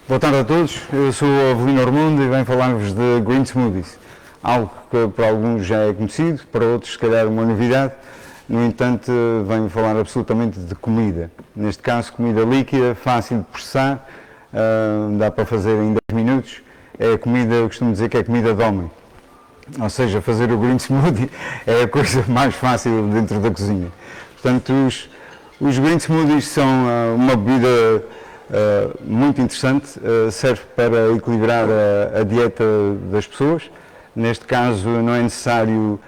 Boa tarde a todos, eu sou o Avelino Ormundo e venho falar-vos de Green Smoothies, algo que para alguns já é conhecido, para outros se calhar uma novidade. No entanto, venho falar absolutamente de comida, neste caso comida líquida, fácil de processar, dá para fazer em 10 minutos, é comida, eu costumo dizer que é comida de homem, ou seja, fazer o Green Smoothie é a coisa mais fácil dentro da cozinha. Portanto, os Green Smoothies são uma bebida muito interessante, serve para equilibrar a dieta das pessoas. Neste caso não é necessário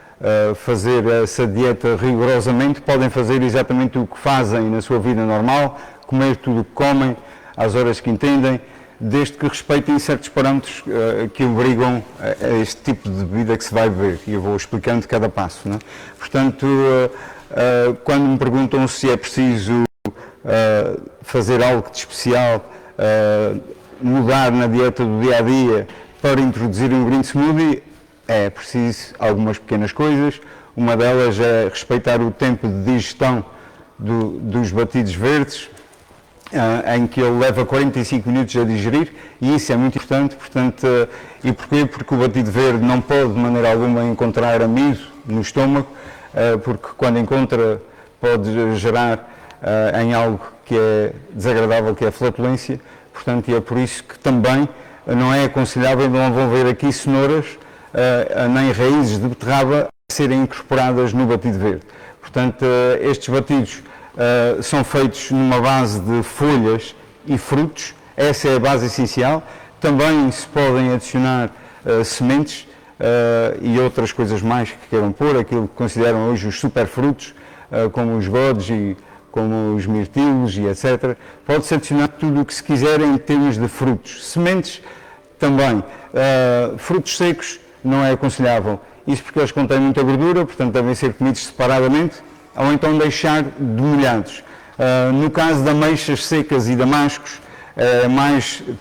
fazer essa dieta rigorosamente, podem fazer exatamente o que fazem na sua vida normal, comer tudo o que comem, às horas que entendem, desde que respeitem certos parâmetros que obrigam a este tipo de bebida que se vai beber, e eu vou explicando cada passo, não é? Portanto, quando me perguntam se é preciso fazer algo de especial, mudar na dieta do dia-a-dia para introduzir um Green Smoothie, é preciso algumas pequenas coisas. Uma delas é respeitar o tempo de digestão dos batidos verdes, em que ele leva 45 minutos a digerir, e isso é muito importante. Portanto, e porquê? Porque o batido verde não pode de maneira alguma encontrar amido no estômago, porque quando encontra pode gerar em algo que é desagradável, que é a flatulência. Portanto, e é por isso que também não é aconselhável, não vão ver aqui cenouras nem raízes de beterraba serem incorporadas no batido verde. Portanto, estes batidos são feitos numa base de folhas e frutos, essa é a base essencial. Também se podem adicionar sementes e outras coisas mais que queiram pôr, aquilo que consideram hoje os superfrutos, como os godes e como os mirtilos e etc. Pode-se adicionar tudo o que se quiser em termos de frutos. Sementes também. Frutos secos não é aconselhável. Isso porque eles contêm muita gordura, portanto devem ser comidos separadamente, ou então deixar demolhados. No caso de ameixas secas e damascos,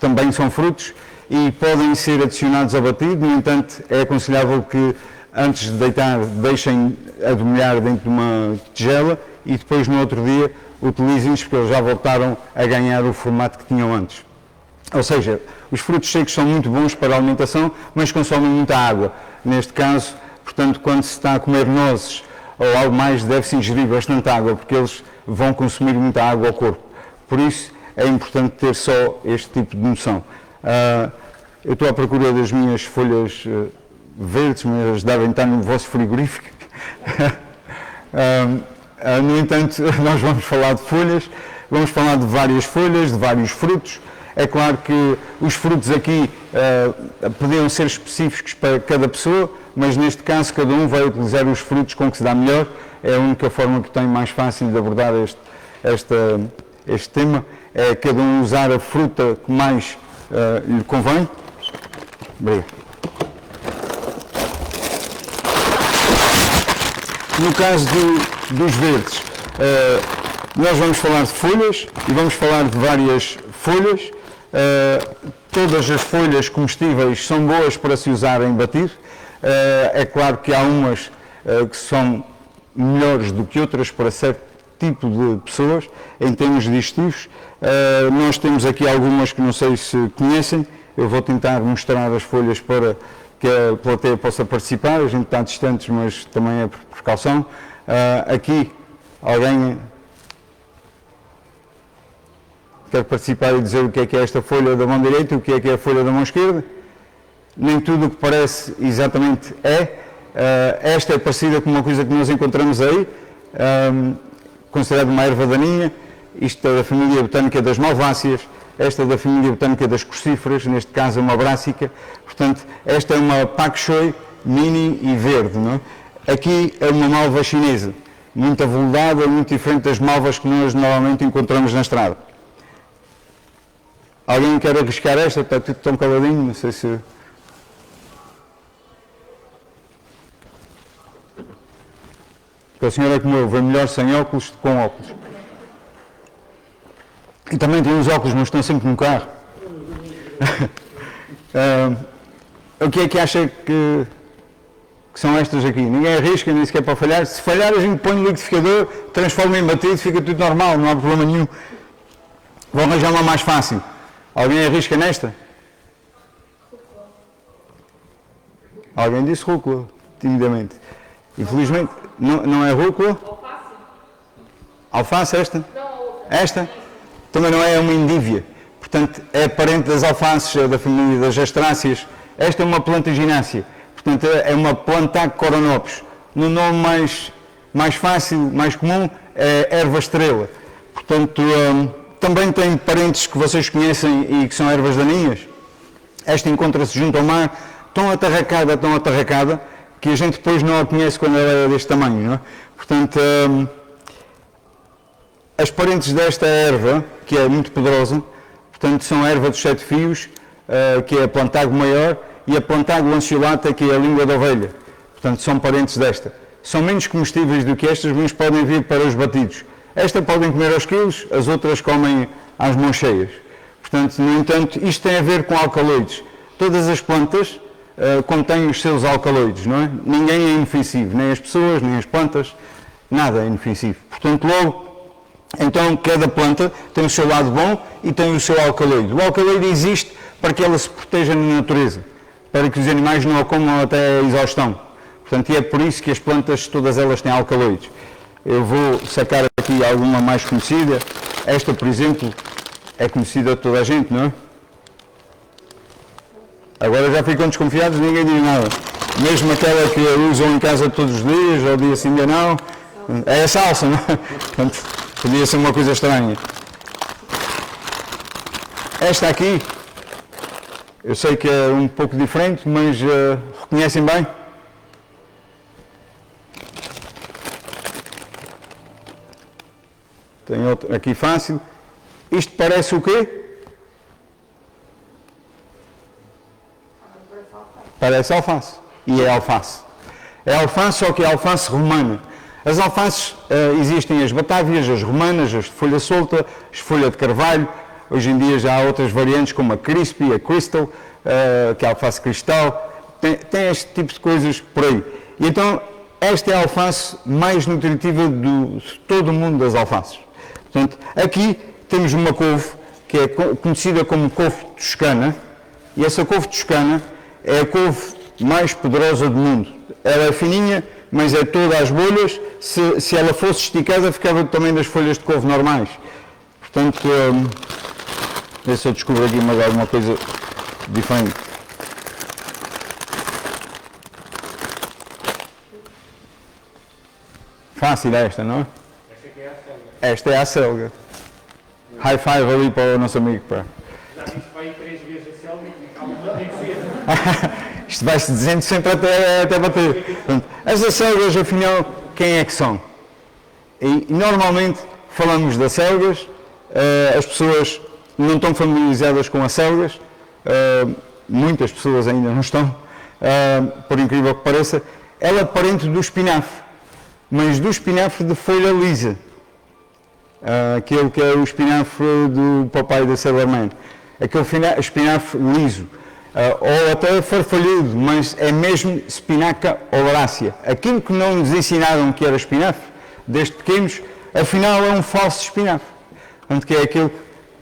também são frutos e podem ser adicionados ao batido. No entanto, é aconselhável que antes de deitar deixem a demolhar dentro de uma tigela e depois no outro dia utilizem-os, porque eles já voltaram a ganhar o formato que tinham antes. Ou seja, os frutos secos são muito bons para a alimentação, mas consomem muita água. Neste caso, portanto, quando se está a comer nozes ou algo mais, deve-se ingerir bastante água, porque eles vão consumir muita água ao corpo. Por isso, é importante ter só este tipo de noção. Eu estou à procura das minhas folhas verdes, mas elas devem estar no vosso frigorífico. No entanto, nós vamos falar de folhas, vamos falar de várias folhas, de vários frutos. É claro que os frutos aqui podiam ser específicos para cada pessoa, mas neste caso cada um vai utilizar os frutos com que se dá melhor. É a única forma que tenho mais fácil de abordar este tema, é cada um usar a fruta que mais lhe convém. Obrigado. No caso dos verdes, nós vamos falar de folhas e vamos falar de várias folhas. Todas as folhas comestíveis são boas para se usar em batido. É claro que há umas que são melhores do que outras para certo tipo de pessoas, em termos digestivos. Nós temos aqui algumas que não sei se conhecem. Eu vou tentar mostrar as folhas para que a plateia possa participar. A gente está distantes, mas também é por precaução. Aqui, alguém quer participar e dizer o que é esta folha da mão direita e o que é a folha da mão esquerda? Nem tudo o que parece exatamente é. Esta é parecida com uma coisa que nós encontramos aí, considerada uma erva daninha. Isto é da família botânica das malváceas, esta é da família botânica das crucíferas, neste caso é uma brássica. Portanto, esta é uma pak choi mini e verde, não é? Aqui é uma malva chinesa, muito aveludada, muito diferente das malvas que nós normalmente encontramos na estrada. Alguém quer arriscar esta? Está tudo tão caladinho, não sei se... Porque a senhora como eu, vê melhor sem óculos do que com óculos. E também tem os óculos, mas estão sempre no carro. O que é que acha que que são estas aqui. Ninguém arrisca, nem sequer para falhar. Se falhar, a gente põe no liquidificador, transforma em batido, fica tudo normal, não há problema nenhum. Vou arranjar uma mais fácil. Alguém arrisca nesta? Alguém disse rúcula, timidamente. Infelizmente, não é rúcula? Alface esta? Esta? Também não é uma endívia. Portanto, é parente das alfaces, da família das astráceas. Esta é uma planta ginácea. Portanto, é uma planta coronopes. No nome mais fácil, mais comum, é erva estrela. Portanto, também tem parentes que vocês conhecem e que são ervas daninhas. Esta encontra-se junto ao mar, tão atarracada, que a gente depois não a conhece quando ela é deste tamanho, não é? Portanto, as parentes desta erva, que é muito poderosa, portanto, são a erva dos 7 fios, que é a plantago maior, e a plantago lanceolata, que é a língua da ovelha. Portanto, são parentes desta. São menos comestíveis do que estas, mas podem vir para os batidos. Esta podem comer aos quilos, as outras comem às mãos cheias. Portanto, no entanto, isto tem a ver com alcaloides. Todas as plantas contêm os seus alcaloides, não é? Ninguém é inofensivo, nem as pessoas, nem as plantas, nada é inofensivo. Portanto, logo, então, cada planta tem o seu lado bom e tem o seu alcaloide. O alcaloide existe para que ela se proteja na natureza, para que os animais não a comam até a exaustão. Portanto, e é por isso que as plantas, todas elas têm alcaloides. Eu vou sacar aqui alguma mais conhecida. Esta, por exemplo, é conhecida de toda a gente, não é? Agora já ficam desconfiados, ninguém diz nada. Mesmo aquela que usam em casa todos os dias, ao dia sim, dia não, é a salsa, não é? Portanto, podia ser uma coisa estranha. Esta aqui, eu sei que é um pouco diferente, mas reconhecem bem? Tem outro aqui fácil. Isto parece o quê? Parece alface. E é alface. É alface, só que é alface romana. As alfaces, existem as batávias, as romanas, as de folha solta, as de folha de carvalho. Hoje em dia já há outras variantes como a crispy, a crystal, que é a alface cristal. Tem este tipo de coisas por aí. E então, esta é a alface mais nutritiva de todo o mundo das alfaces. Portanto, aqui temos uma couve que é conhecida como couve toscana, e essa couve toscana é a couve mais poderosa do mundo. Ela é fininha, mas é toda às bolhas. Se ela fosse esticada, ficava do tamanho das folhas de couve normais. Portanto, ver se eu descubro aqui mais alguma coisa diferente. Fácil esta, não é? Esta é a selga. High five ali para o nosso amigo. Pá. Já disse para aí 3 vezes a selga e calma, tem que ser. Isto vai-se dizendo sempre até bater. Portanto, as acelgas, afinal, quem é que são? E normalmente falamos de acelgas, as pessoas não estão familiarizadas com acelgas, muitas pessoas ainda não estão, por incrível que pareça. Ela é parente do espinafre, mas do espinafre de folha lisa. Aquele que é o espinafre do papai da Sailor Man. Aquele espinafre liso. Ou até farfalhudo, mas é mesmo Spinaca oleracea. Aquilo que não nos ensinaram que era espinafre, desde pequenos, afinal é um falso espinafre. Portanto, que é aquilo que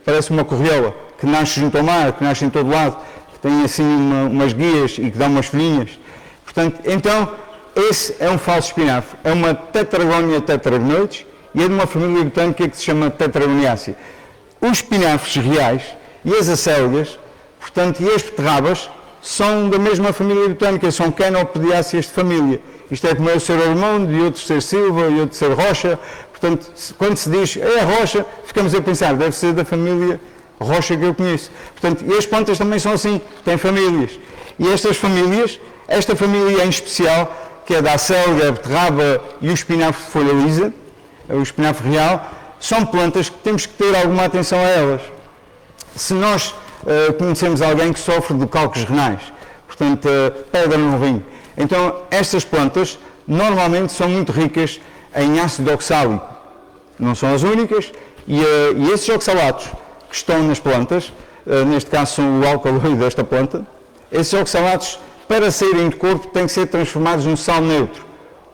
parece uma corriola, que nasce junto ao mar, que nasce em todo lado, que tem assim umas guias e que dá umas folhinhas. Portanto, então, esse é um falso espinafre. É uma Tetragonia tetragnoides e é de uma família botânica que se chama Tetragoniaceae. Os espinafres reais e as acelgas, portanto, e as beterrabas são da mesma família botânica, são Canopodiaceae de família. Isto é como é o ser Ormonde, e outro ser Silva, e outro ser Rocha. Portanto, quando se diz é Rocha, ficamos a pensar, deve ser da família Rocha que eu conheço. Portanto, e as plantas também são assim, têm famílias. E estas famílias, esta família em especial, que é da acelga, a beterraba e o espinafre de folha lisa, o espinafre real, são plantas que temos que ter alguma atenção a elas. Se nós conhecemos alguém que sofre de cálculos renais, portanto, pedra no rim. Então, estas plantas normalmente são muito ricas em ácido oxálico. Não são as únicas, e esses oxalatos que estão nas plantas, neste caso são o alcaloide desta planta, esses oxalatos para saírem do corpo, têm que ser transformados num sal neutro.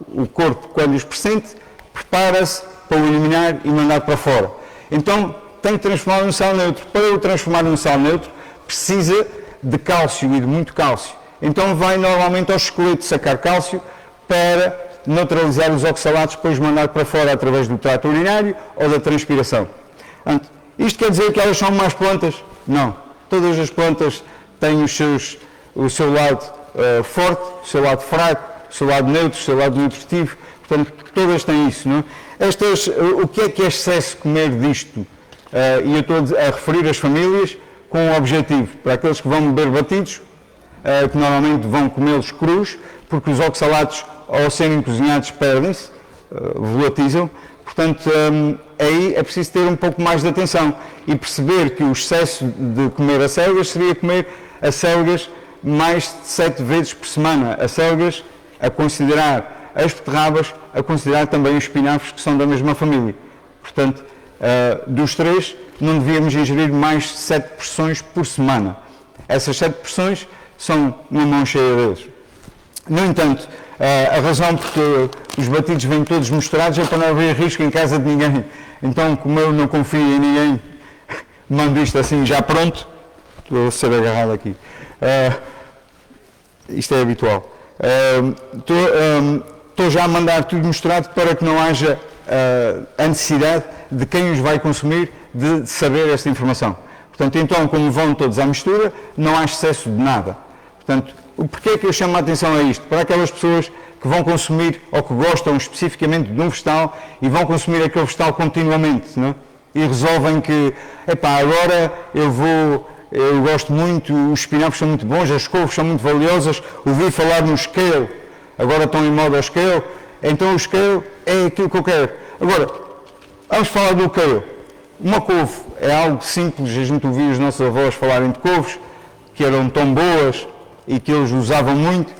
O corpo, quando os pressente, prepara-se para o eliminar e mandar para fora. Então, tem que transformar num sal neutro. Para o transformar num sal neutro, precisa de cálcio e de muito cálcio. Então, vai normalmente ao esqueleto sacar cálcio para neutralizar os oxalatos, depois mandar para fora através do trato urinário ou da transpiração. Portanto, isto quer dizer que elas são más plantas? Não. Todas as plantas têm o seu lado forte, o seu lado fraco, o seu lado neutro, o seu lado nutritivo. Portanto, todas têm isso, não é? O que é excesso comer disto? E eu estou a referir as famílias com um objetivo. Para aqueles que vão beber batidos, que normalmente vão comê-los crus, porque os oxalatos, ao serem cozinhados, perdem-se, volatizam. Portanto, aí é preciso ter um pouco mais de atenção e perceber que o excesso de comer acelgas seria comer acelgas mais de 7 vezes por semana. Acelgas, a considerar as beterrabas, a considerar também os espinafres, que são da mesma família. Portanto, dos 3, não devíamos ingerir mais de 7 porções por semana. Essas 7 porções são uma mão cheia deles. No entanto, a razão porque os batidos vêm todos misturados é para não haver risco em casa de ninguém. Então, como eu não confio em ninguém, mando isto assim já pronto. Estou a ser agarrado aqui. Isto é habitual. Estou já a mandar tudo misturado para que não haja a necessidade de quem os vai consumir de saber esta informação. Portanto, então, como vão todos à mistura, não há excesso de nada. Portanto, porquê é que eu chamo a atenção a isto? Para aquelas pessoas que vão consumir ou que gostam especificamente de um vegetal e vão consumir aquele vegetal continuamente, não é? E resolvem que, agora eu gosto muito, os espinafres são muito bons, as couves são muito valiosas, ouvi falar no scale, agora estão em moda o scale, então o scale é aquilo que eu quero. Agora, vamos falar do kale. Uma couve é algo simples, a gente ouvia os nossos avós falarem de couves, que eram tão boas e que eles usavam muito.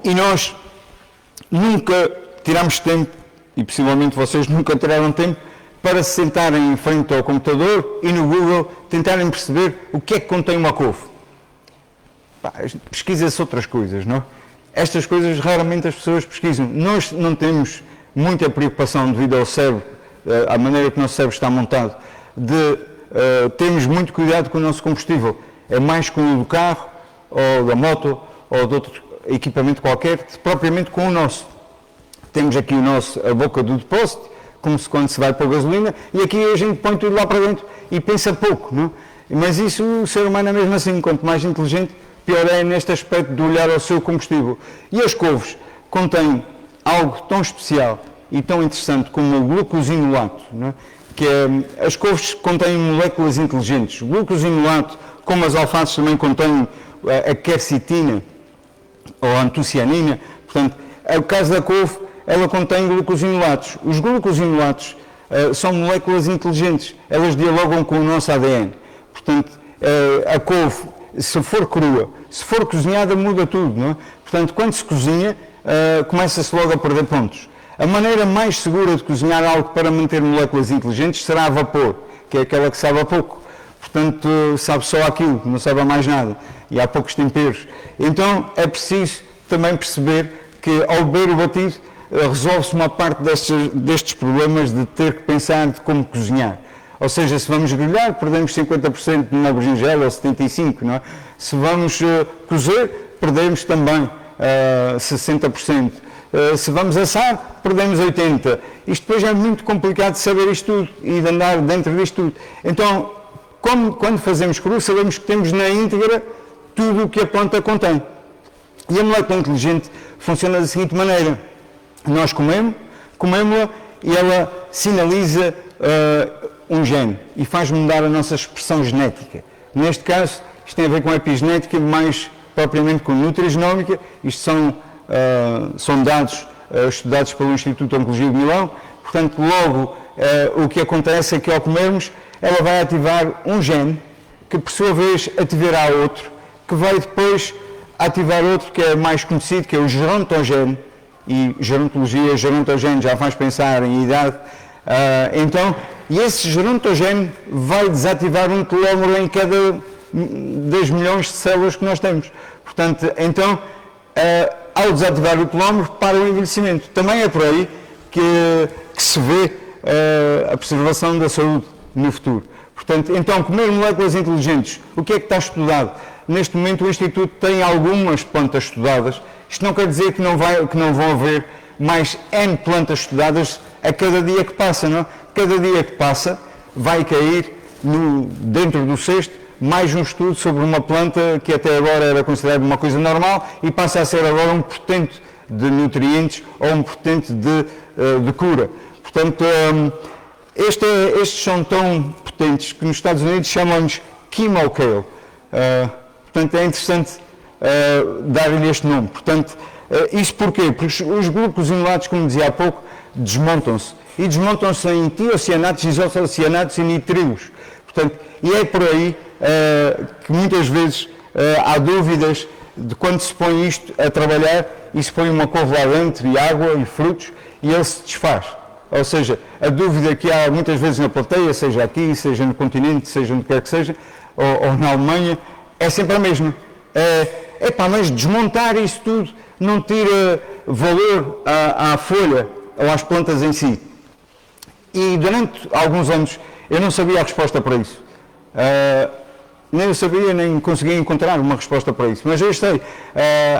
E nós nunca tiramos tempo, e possivelmente vocês nunca tiraram tempo, para se sentarem em frente ao computador e no Google tentarem perceber o que é que contém uma couve. Pesquisa-se outras coisas, não é? Estas coisas raramente as pessoas pesquisam. Nós não temos muita preocupação devido ao cérebro, à maneira que o nosso cérebro está montado, de termos muito cuidado com o nosso combustível. É mais com o do carro, ou da moto, ou de outro equipamento qualquer, propriamente com o nosso. Temos aqui a boca do depósito, como se quando se vai pôr gasolina, e aqui a gente põe tudo lá para dentro e pensa pouco, não? Mas isso o ser humano é mesmo assim, quanto mais inteligente, pior é neste aspecto de olhar ao seu combustível. E as couves contêm algo tão especial e tão interessante como o glucosinolato, não é? Que as couves contêm moléculas inteligentes. O glucosinolato, como as alfaces também contêm a quercetina ou a antocianina, portanto, o caso da couve, ela contém glucosinolatos. Os glucosinolatos são moléculas inteligentes, elas dialogam com o nosso ADN. Portanto, a couve, se for crua, se for cozinhada, muda tudo, não é? Portanto, quando se cozinha, começa-se logo a perder pontos. A maneira mais segura de cozinhar algo para manter moléculas inteligentes será a vapor, que é aquela que sabe a pouco. Portanto, sabe só aquilo, não sabe a mais nada. E há poucos temperos. Então, é preciso também perceber que, ao beber o batido, resolve-se uma parte destes problemas de ter que pensar de como cozinhar. Ou seja, se vamos grelhar, perdemos 50% na berinjela ou 75%, não é? Se vamos cozer, perdemos também 60%. Se vamos assar, perdemos 80%. Isto depois é muito complicado de saber isto tudo e de andar dentro disto tudo. Então, quando fazemos cru, sabemos que temos na íntegra tudo o que a planta contém. E a molécula inteligente funciona da seguinte maneira. Nós comemos-la e ela sinaliza um gene e faz mudar a nossa expressão genética. Neste caso, isto tem a ver com a epigenética, mais propriamente com nutrigenómica. Isto são dados estudados pelo Instituto de Oncologia de Milão. Portanto, logo, o que acontece é que ao comermos, ela vai ativar um gene que, por sua vez, ativará outro, que vai depois ativar outro que é mais conhecido, que é o gerontogene. E gerontologia, gerontogene já faz pensar em idade. E esse gerontogene vai desativar um telómero em cada das milhões de células que nós temos. Portanto, então, ao desativar o telómero, para o envelhecimento. Também é por aí que se vê a preservação da saúde no futuro. Portanto, então, comer moléculas inteligentes, o que é que está estudado? Neste momento o Instituto tem algumas plantas estudadas. Isto não quer dizer que não vão haver mais N plantas estudadas a cada dia que passa, não? Cada dia que passa vai cair dentro do cesto mais um estudo sobre uma planta que até agora era considerada uma coisa normal e passa a ser agora um portento de nutrientes ou um portento de cura. Portanto, estes são tão potentes que nos Estados Unidos chamam-nos chemokale. Portanto, é interessante dar-lhe este nome. Portanto, isto porquê? Porque os glucosinolados, como dizia há pouco, desmontam-se. E desmontam-se em tiocianatos, isocianatos e nitrilos. Portanto, e é por aí que muitas vezes há dúvidas de quando se põe isto a trabalhar e se põe uma couve lá dentro e água e frutos e ele se desfaz. Ou seja, a dúvida que há muitas vezes na plateia, seja aqui, seja no continente, seja onde quer que seja, ou na Alemanha, é sempre a mesma. Mas desmontar isso tudo não tira valor à folha ou às plantas em si. E durante alguns anos eu não sabia a resposta para isso. Nem eu sabia, nem conseguia encontrar uma resposta para isso. Mas eu sei,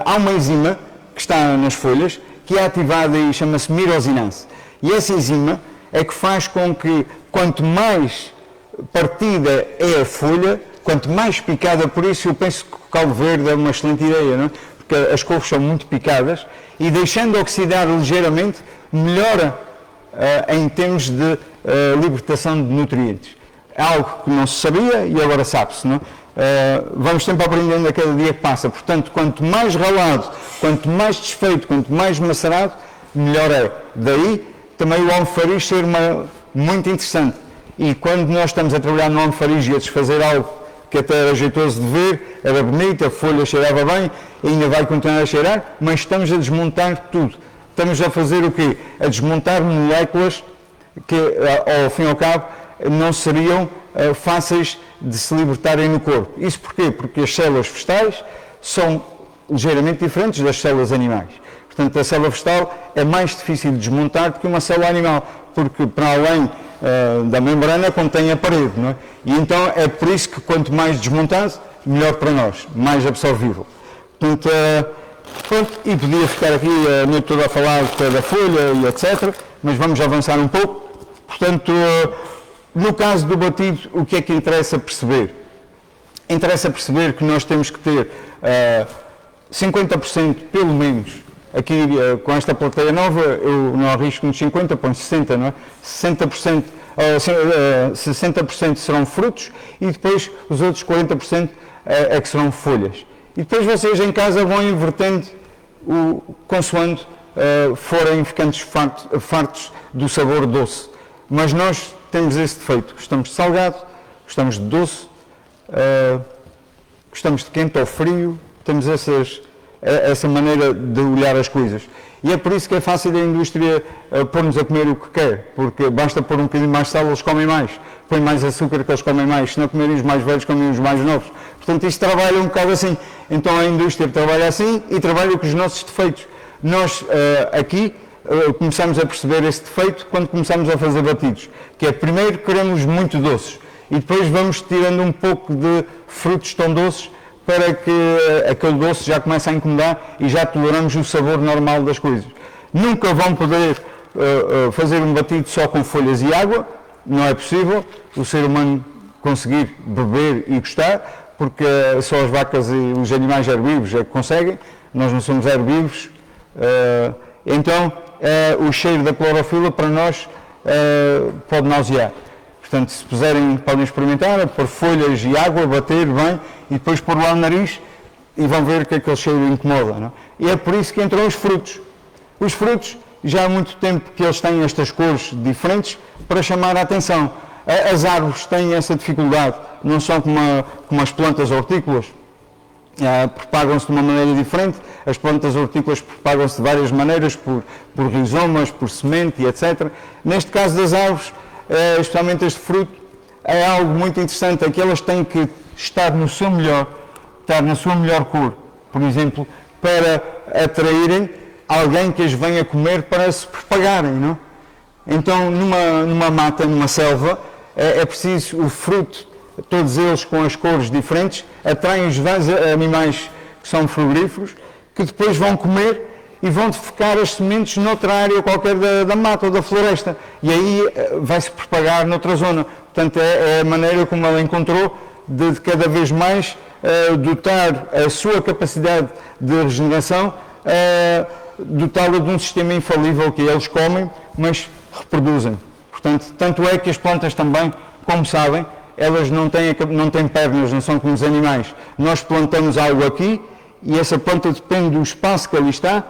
há uma enzima que está nas folhas, que é ativada e chama-se mirosinase. E essa enzima é que faz com que, quanto mais partida é a folha, quanto mais picada, por isso eu penso que o caldo verde é uma excelente ideia, não é? Porque as couves são muito picadas e deixando oxidar ligeiramente, melhora em termos de libertação de nutrientes. É algo que não se sabia e agora sabe-se, não é? Vamos sempre aprendendo a cada dia que passa. Portanto, quanto mais ralado, quanto mais desfeito, quanto mais macerado, melhor é. Daí também o almofariz ser muito interessante. E quando nós estamos a trabalhar no almofariz e a desfazer algo que até era jeitoso de ver, era bonito, a folha cheirava bem, e ainda vai continuar a cheirar, mas estamos a desmontar tudo. Estamos a fazer o quê? A desmontar moléculas que, ao fim e ao cabo, não seriam fáceis de se libertarem no corpo. Isso porquê? Porque as células vegetais são ligeiramente diferentes das células animais. Portanto, a célula vegetal é mais difícil de desmontar do que uma célula animal, porque para além da membrana contém a parede, não é? E então é por isso que quanto mais desmontado, melhor para nós, mais absorvível. Portanto, e podia ficar aqui a noite toda a falar da folha e etc., mas vamos avançar um pouco. Portanto, no caso do batido, o que é que interessa perceber? Interessa perceber que nós temos que ter 50% pelo menos. Aqui, com esta plateia nova, eu não arrisco nos 50, põe 60, não é? 60% serão frutos e depois os outros 40% é que serão folhas. E depois vocês em casa vão invertendo consoante forem ficando fartos do sabor doce. Mas nós temos esse defeito, gostamos de salgado, gostamos de doce, gostamos de quente ou frio, temos essa maneira de olhar as coisas. E é por isso que é fácil a indústria pôr-nos a comer o que quer, porque basta pôr um bocadinho mais sal, eles comem mais, põe mais açúcar que eles comem mais, se não comerem os mais velhos, comem os mais novos. Portanto, isto trabalha um bocado assim. Então a indústria trabalha assim e trabalha com os nossos defeitos. Nós aqui começamos a perceber esse defeito quando começamos a fazer batidos, que é primeiro queremos muito doces e depois vamos tirando um pouco de frutos tão doces para que aquele doce já comece a incomodar e já toleramos o sabor normal das coisas. Nunca vão poder fazer um batido só com folhas e água, não é possível o ser humano conseguir beber e gostar, porque só as vacas e os animais herbívoros é que conseguem, nós não somos herbívoros, então o cheiro da clorofila para nós pode nausear. Portanto, se puserem, podem experimentar, pôr folhas e água, bater bem e depois pôr lá no nariz e vão ver que aquele cheiro incomoda. Não? E é por isso que entram os frutos. Os frutos, já há muito tempo que eles têm estas cores diferentes para chamar a atenção. As árvores têm essa dificuldade, não são como as plantas hortícolas, propagam-se de uma maneira diferente. As plantas hortícolas propagam-se de várias maneiras, por rizomas, por semente e etc. Neste caso das árvores, especialmente este fruto, é algo muito interessante, é que elas têm que estar no seu melhor, estar na sua melhor cor, por exemplo, para atraírem alguém que as venha comer para se propagarem, não? Então, numa mata, numa selva, é preciso o fruto, todos eles com as cores diferentes, atraem os vários animais que são frutíferos, que depois vão comer e vão defecar as sementes noutra área qualquer da mata ou da floresta. E aí vai-se propagar noutra zona. Portanto, é a maneira como ela encontrou de cada vez mais dotar a sua capacidade de regeneração, dotá-la de um sistema infalível que eles comem, mas reproduzem. Portanto, tanto é que as plantas também, como sabem, elas não têm pernas, não são como os animais. Nós plantamos algo aqui e essa planta depende do espaço que ali está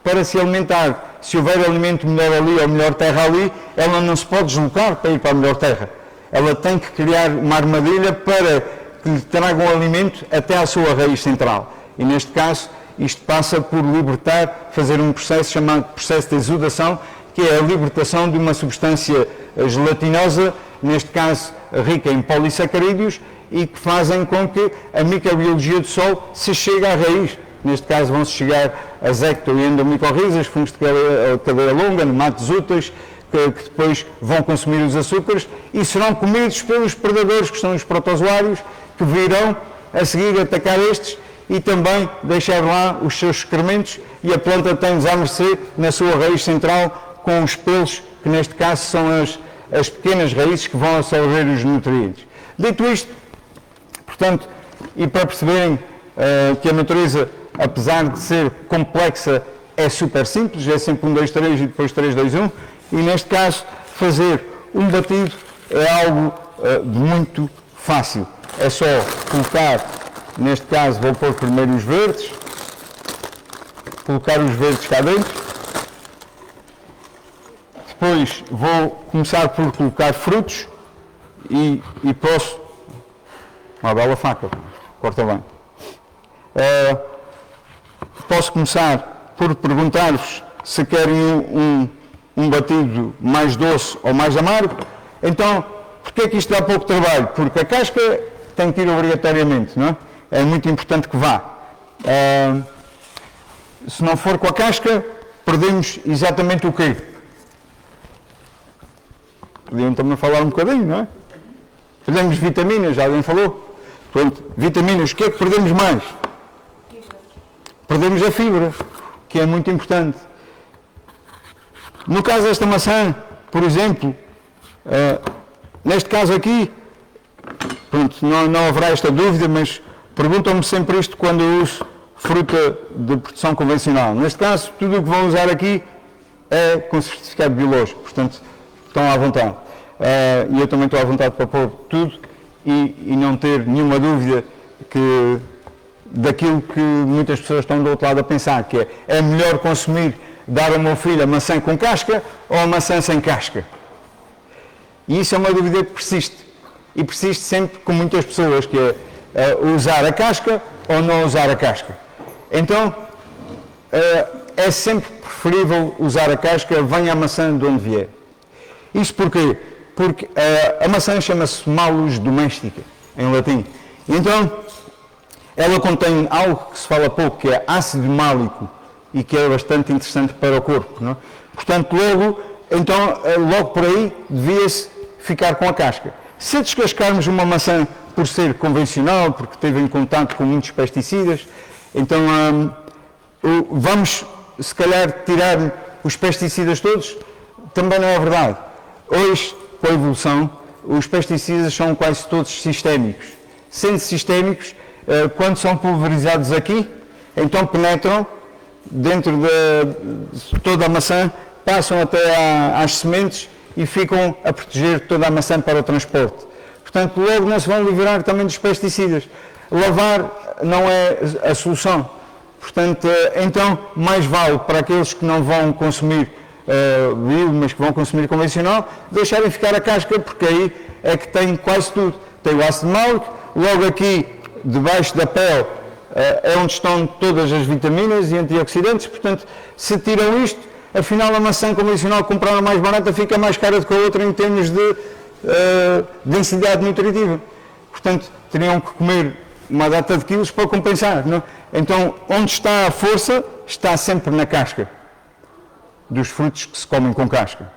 para se alimentar. Se houver alimento melhor ali ou melhor terra ali, ela não se pode deslocar para ir para a melhor terra. Ela tem que criar uma armadilha para que lhe tragam alimento até à sua raiz central. E neste caso, isto passa por libertar, fazer um processo chamado processo de exudação, que é a libertação de uma substância gelatinosa, neste caso rica em polissacarídeos, e que fazem com que a microbiologia do solo se chegue à raiz. Neste caso vão-se chegar as ecto e endomicorrizas, fungos de cadeia longa, nematos úteis, que depois vão consumir os açúcares e serão comidos pelos predadores, que são os protozoários, que virão a seguir atacar estes e também deixar lá os seus excrementos, e a planta tem-nos a mercê na sua raiz central com os pelos, que neste caso são as pequenas raízes que vão absorver os nutrientes. Dito isto, portanto, e para perceberem que a natureza, apesar de ser complexa, é super simples, é sempre 1, 2, 3 e depois 3, 2, 1, e neste caso fazer um batido é algo muito fácil. É só colocar, neste caso vou pôr primeiro os verdes, colocar os verdes cá dentro, depois vou começar por colocar frutos e posso, uma bela faca, corta bem. Posso começar por perguntar-vos se querem um batido mais doce ou mais amargo. Então, porquê é que isto dá pouco trabalho? Porque a casca tem que ir obrigatoriamente, não é? É muito importante que vá. Se não for com a casca, perdemos exatamente o quê? Podiam também falar um bocadinho, não é? Perdemos vitaminas, já alguém falou? Portanto, vitaminas, o que é que perdemos mais? Perdemos a fibra, que é muito importante. No caso desta maçã, por exemplo, neste caso aqui, pronto, não haverá esta dúvida, mas perguntam-me sempre isto quando eu uso fruta de produção convencional. Neste caso, tudo o que vão usar aqui é com certificado biológico, portanto, estão à vontade. E eu também estou à vontade para pôr tudo e não ter nenhuma dúvida daquilo que muitas pessoas estão do outro lado a pensar, que é melhor consumir, dar ao meu filho a maçã com casca ou a maçã sem casca. E isso é uma dúvida que persiste. E persiste sempre com muitas pessoas, que é usar a casca ou não usar a casca. Então, é sempre preferível usar a casca, venha a maçã de onde vier. Isto porquê? Porque a maçã chama-se Malus domestica, em latim. Então, ela contém algo que se fala pouco, que é ácido málico, e que é bastante interessante para o corpo, não é? Portanto, logo por aí, devia-se ficar com a casca. Se descascarmos uma maçã por ser convencional, porque teve em contato com muitos pesticidas, então vamos, se calhar, tirar os pesticidas todos? Também não é verdade. Hoje, com a evolução, os pesticidas são quase todos sistémicos. Sendo sistémicos, quando são pulverizados aqui, então penetram dentro de toda a maçã, passam até às sementes e ficam a proteger toda a maçã para o transporte. Portanto, logo não se vão livrar também dos pesticidas. Lavar não é a solução. Portanto, então, mais vale para aqueles que não vão consumir bio, mas que vão consumir convencional, deixarem ficar a casca, porque aí é que tem quase tudo. Tem o ácido málico, logo aqui, debaixo da pele, é onde estão todas as vitaminas e antioxidantes. Portanto, se tiram isto, afinal a maçã convencional, comprar a mais barata, fica mais cara do que a outra em termos de densidade nutritiva. Portanto, teriam que comer uma data de quilos para compensar. Não? Então, onde está a força, está sempre na casca dos frutos que se comem com casca.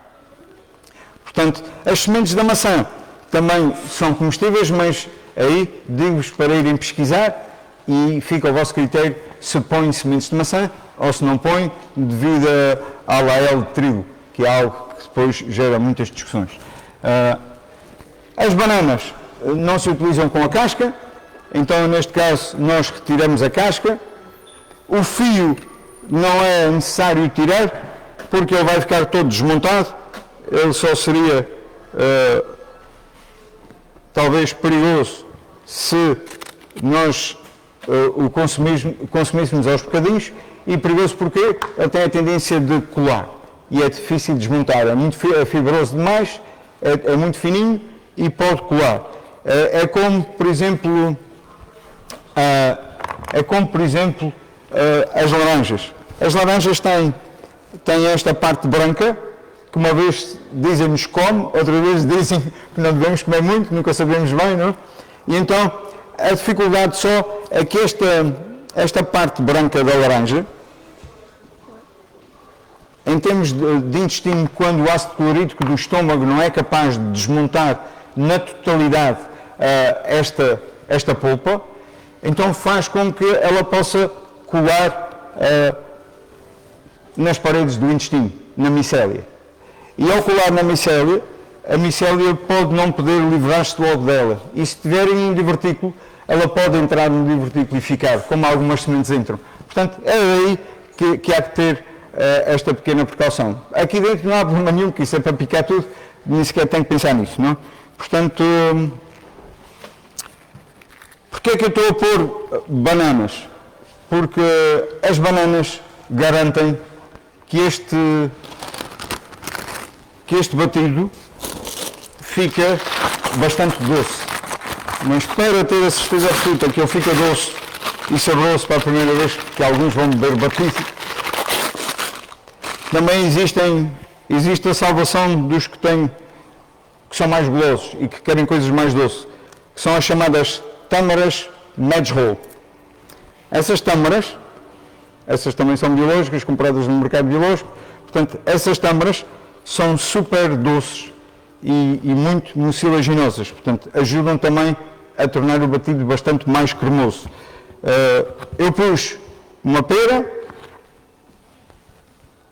Portanto, as sementes da maçã também são comestíveis, mas aí digo-vos para irem pesquisar e fica ao vosso critério se põem sementes de maçã ou se não põem, devido à lael de trigo, que é algo que depois gera muitas discussões. As bananas não se utilizam com a casca, então neste caso nós retiramos a casca. O fio não é necessário tirar, porque ele vai ficar todo desmontado, ele só seria talvez perigoso se nós o consumíssemos aos bocadinhos, e perigoso porque ele tem a tendência de colar e é difícil de desmontar, é fibroso demais, é muito fininho e pode colar. É como, por exemplo, as laranjas. As laranjas têm esta parte branca, que uma vez dizem-nos come, outra vez dizem que não devemos comer muito, nunca sabemos bem, não? E então a dificuldade só é que esta parte branca da laranja, em termos de intestino, quando o ácido clorídrico do estômago não é capaz de desmontar na totalidade esta polpa, então faz com que ela possa colar nas paredes do intestino, na micélia. E ao colar na micélia, a micélia pode não poder livrar-se logo dela. E se tiverem um divertículo, ela pode entrar no divertículo e ficar, como algumas sementes entram. Portanto, é aí que há que ter esta pequena precaução. Aqui dentro não há problema nenhum, que isso é para picar tudo, nem sequer tem que pensar nisso, não? Portanto, porquê é que eu estou a pôr bananas? Porque as bananas garantem que este batido fica bastante doce. Mas para ter a certeza absoluta que ele fica doce e saboroso para a primeira vez que alguns vão beber batido, também existe a salvação dos que são mais golosos e que querem coisas mais doces, que são as chamadas tâmaras Medjool. Essas tâmaras, essas também são biológicas, compradas no mercado biológico, portanto, essas tâmaras são super doces e muito mucilaginosas, portanto, ajudam também a tornar o batido bastante mais cremoso. Eu pus uma pera,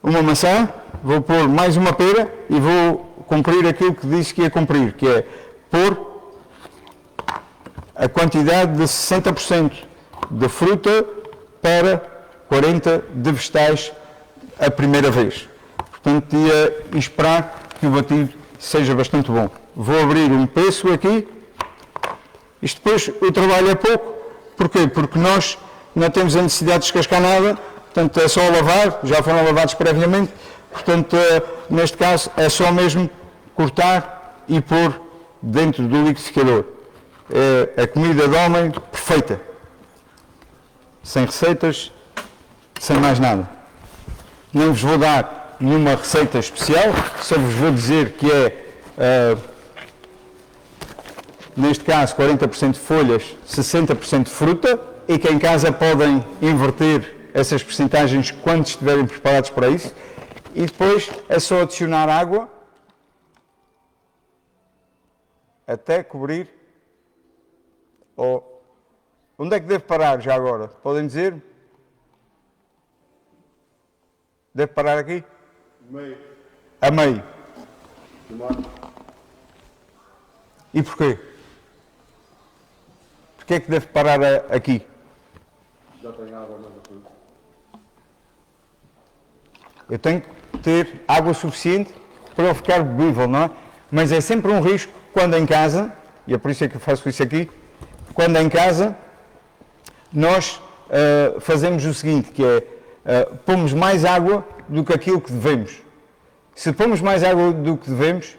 uma maçã, vou pôr mais uma pera e vou cumprir aquilo que disse que ia cumprir, que é pôr a quantidade de 60% de fruta para 40% de vegetais a primeira vez. Portanto, ia esperar que o batido seja bastante bom. Vou abrir um pêssego aqui. Isto depois, o trabalho é pouco. Porquê? Porque nós não temos a necessidade de descascar nada, portanto é só lavar, já foram lavados previamente, portanto, neste caso, é só mesmo cortar e pôr dentro do liquidificador. É a comida de homem perfeita. Sem receitas, sem mais nada. Não vos vou dar nenhuma receita especial, só vos vou dizer que é, neste caso, 40% de folhas, 60% de fruta, e que em casa podem inverter essas percentagens quando estiverem preparados para isso. E depois é só adicionar água até cobrir. Onde é que devo parar já agora? Podem dizer? Devo parar aqui? Meio. A meio. Tomate. E porquê? Porquê é que devo parar aqui? Já tem água na fruta. Eu tenho que ter água suficiente para ele ficar bebível, não é? Mas é sempre um risco quando em casa, e é por isso é que eu faço isso aqui, quando em casa nós fazemos o seguinte, que é pomos mais água do que aquilo que devemos. Se pomos mais água do que devemos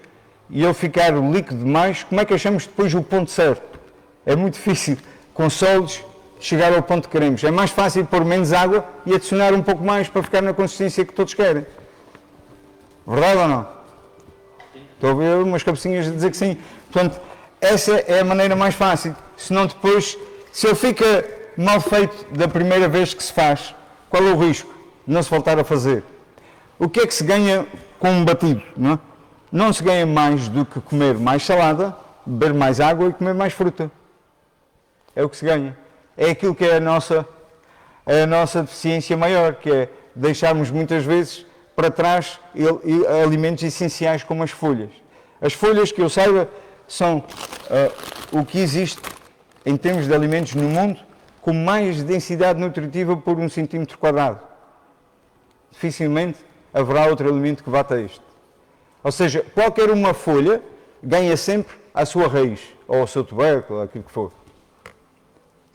e ele ficar líquido demais, como é que achamos depois o ponto certo? É muito difícil, com sólidos, chegar ao ponto que queremos. É mais fácil pôr menos água e adicionar um pouco mais para ficar na consistência que todos querem. Verdade ou não? Estou a ver umas cabecinhas a dizer que sim. Portanto, essa é a maneira mais fácil. senão depois, se ele fica mal feito da primeira vez que se faz, qual é o risco de não se voltar a fazer? O que é que se ganha com um batido? Não, não se ganha mais do que comer mais salada, beber mais água e comer mais fruta. É o que se ganha. É aquilo que é a nossa deficiência maior, que é deixarmos muitas vezes para trás alimentos essenciais como as folhas. As folhas, que eu saiba, são o que existe em termos de alimentos no mundo com mais densidade nutritiva por 1 centímetro quadrado. Dificilmente haverá outro alimento que bata este. Ou seja, qualquer uma folha ganha sempre a sua raiz, ou ao seu tubérculo, ou aquilo que for.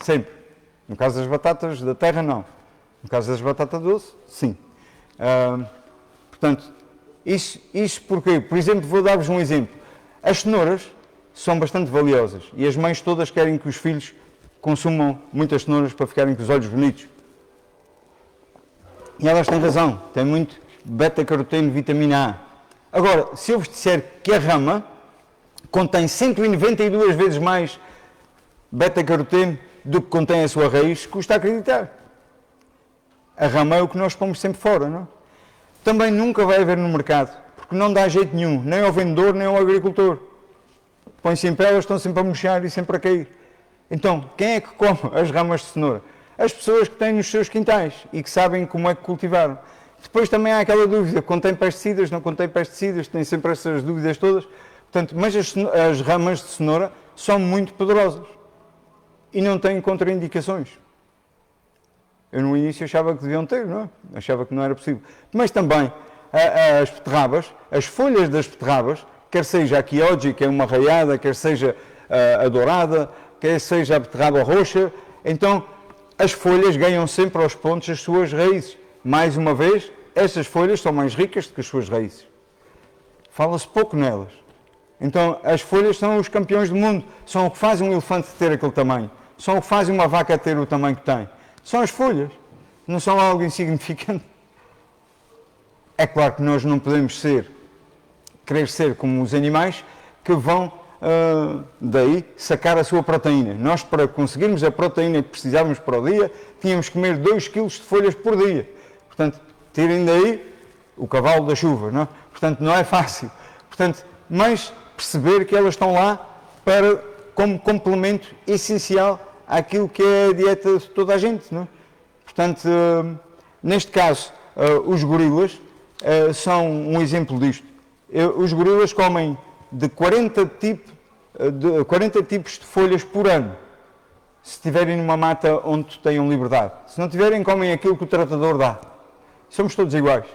Sempre. No caso das batatas da terra, não. No caso das batatas doce, sim. Portanto, isso porquê? Por exemplo, vou dar-vos um exemplo. As cenouras são bastante valiosas e as mães todas querem que os filhos consumam muitas cenouras para ficarem com os olhos bonitos. E elas têm razão, têm muito beta-caroteno, vitamina A. Agora, se eu vos disser que a rama contém 192 vezes mais beta-caroteno do que contém a sua raiz, custa acreditar. A rama é o que nós pomos sempre fora, não? Também nunca vai haver no mercado, porque não dá jeito nenhum, nem ao vendedor, nem ao agricultor. Põe sempre elas, estão sempre a murchar e sempre a cair. Então, quem é que come as ramas de cenoura? As pessoas que têm nos seus quintais e que sabem como é que cultivaram. Depois também há aquela dúvida, contém pesticidas, não contém pesticidas, tem sempre essas dúvidas todas. Portanto, mas as ramas de cenoura são muito poderosas e não têm contraindicações. Eu no início achava que deviam ter, não é? Achava que não era possível. Mas também as beterrabas, as folhas das beterrabas, quer seja a quiyoji, que é uma raiada, quer seja a dourada, quer seja a beterraba roxa, então as folhas ganham sempre aos pontos as suas raízes. Mais uma vez, estas folhas são mais ricas do que as suas raízes. Fala-se pouco nelas. Então, as folhas são os campeões do mundo. São o que faz um elefante ter aquele tamanho. São o que faz uma vaca ter o tamanho que tem. São as folhas. Não são algo insignificante. É claro que nós não podemos querer ser como os animais que vão daí sacar a sua proteína. Nós, para conseguirmos a proteína que precisávamos para o dia, tínhamos que comer 2 kg de folhas por dia. Portanto, tirem daí o cavalo da chuva, não é? Portanto, não é fácil. Portanto, mas perceber que elas estão lá como complemento essencial àquilo que é a dieta de toda a gente, não é? Portanto, neste caso, os gorilas são um exemplo disto. Os gorilas comem de 40 tipos de folhas por ano, se estiverem numa mata onde tenham liberdade. Se não tiverem, comem aquilo que o tratador dá. Somos todos iguais.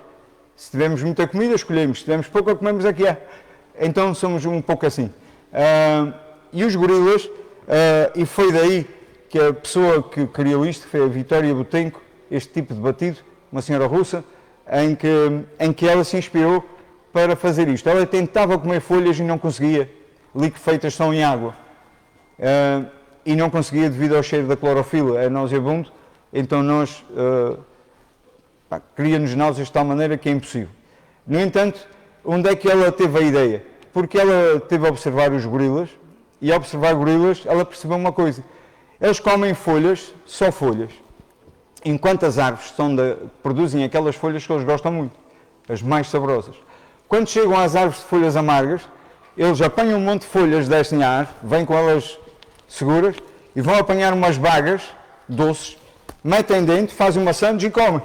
Se tivermos muita comida, escolhemos. Se tivermos pouca, comemos a que há. Então somos um pouco assim. E os gorilas, e foi daí que a pessoa que criou isto, foi a Vitória Butenko, este tipo de batido, uma senhora russa, em que ela se inspirou para fazer isto. Ela tentava comer folhas e não conseguia, liquefeitas são em água. E não conseguia devido ao cheiro da clorofila, é nauseabundo, então nós cria-nos náuseas de tal maneira que é impossível. No entanto, onde é que ela teve a ideia? Porque ela teve a observar os gorilas, e ao observar gorilas, ela percebeu uma coisa. Eles comem folhas, só folhas, enquanto as árvores produzem aquelas folhas que eles gostam muito, as mais saborosas. Quando chegam às árvores de folhas amargas, eles apanham um monte de folhas, descem à árvore, vêm com elas seguras, e vão apanhar umas bagas doces, metem dentro, fazem uma sandes e comem.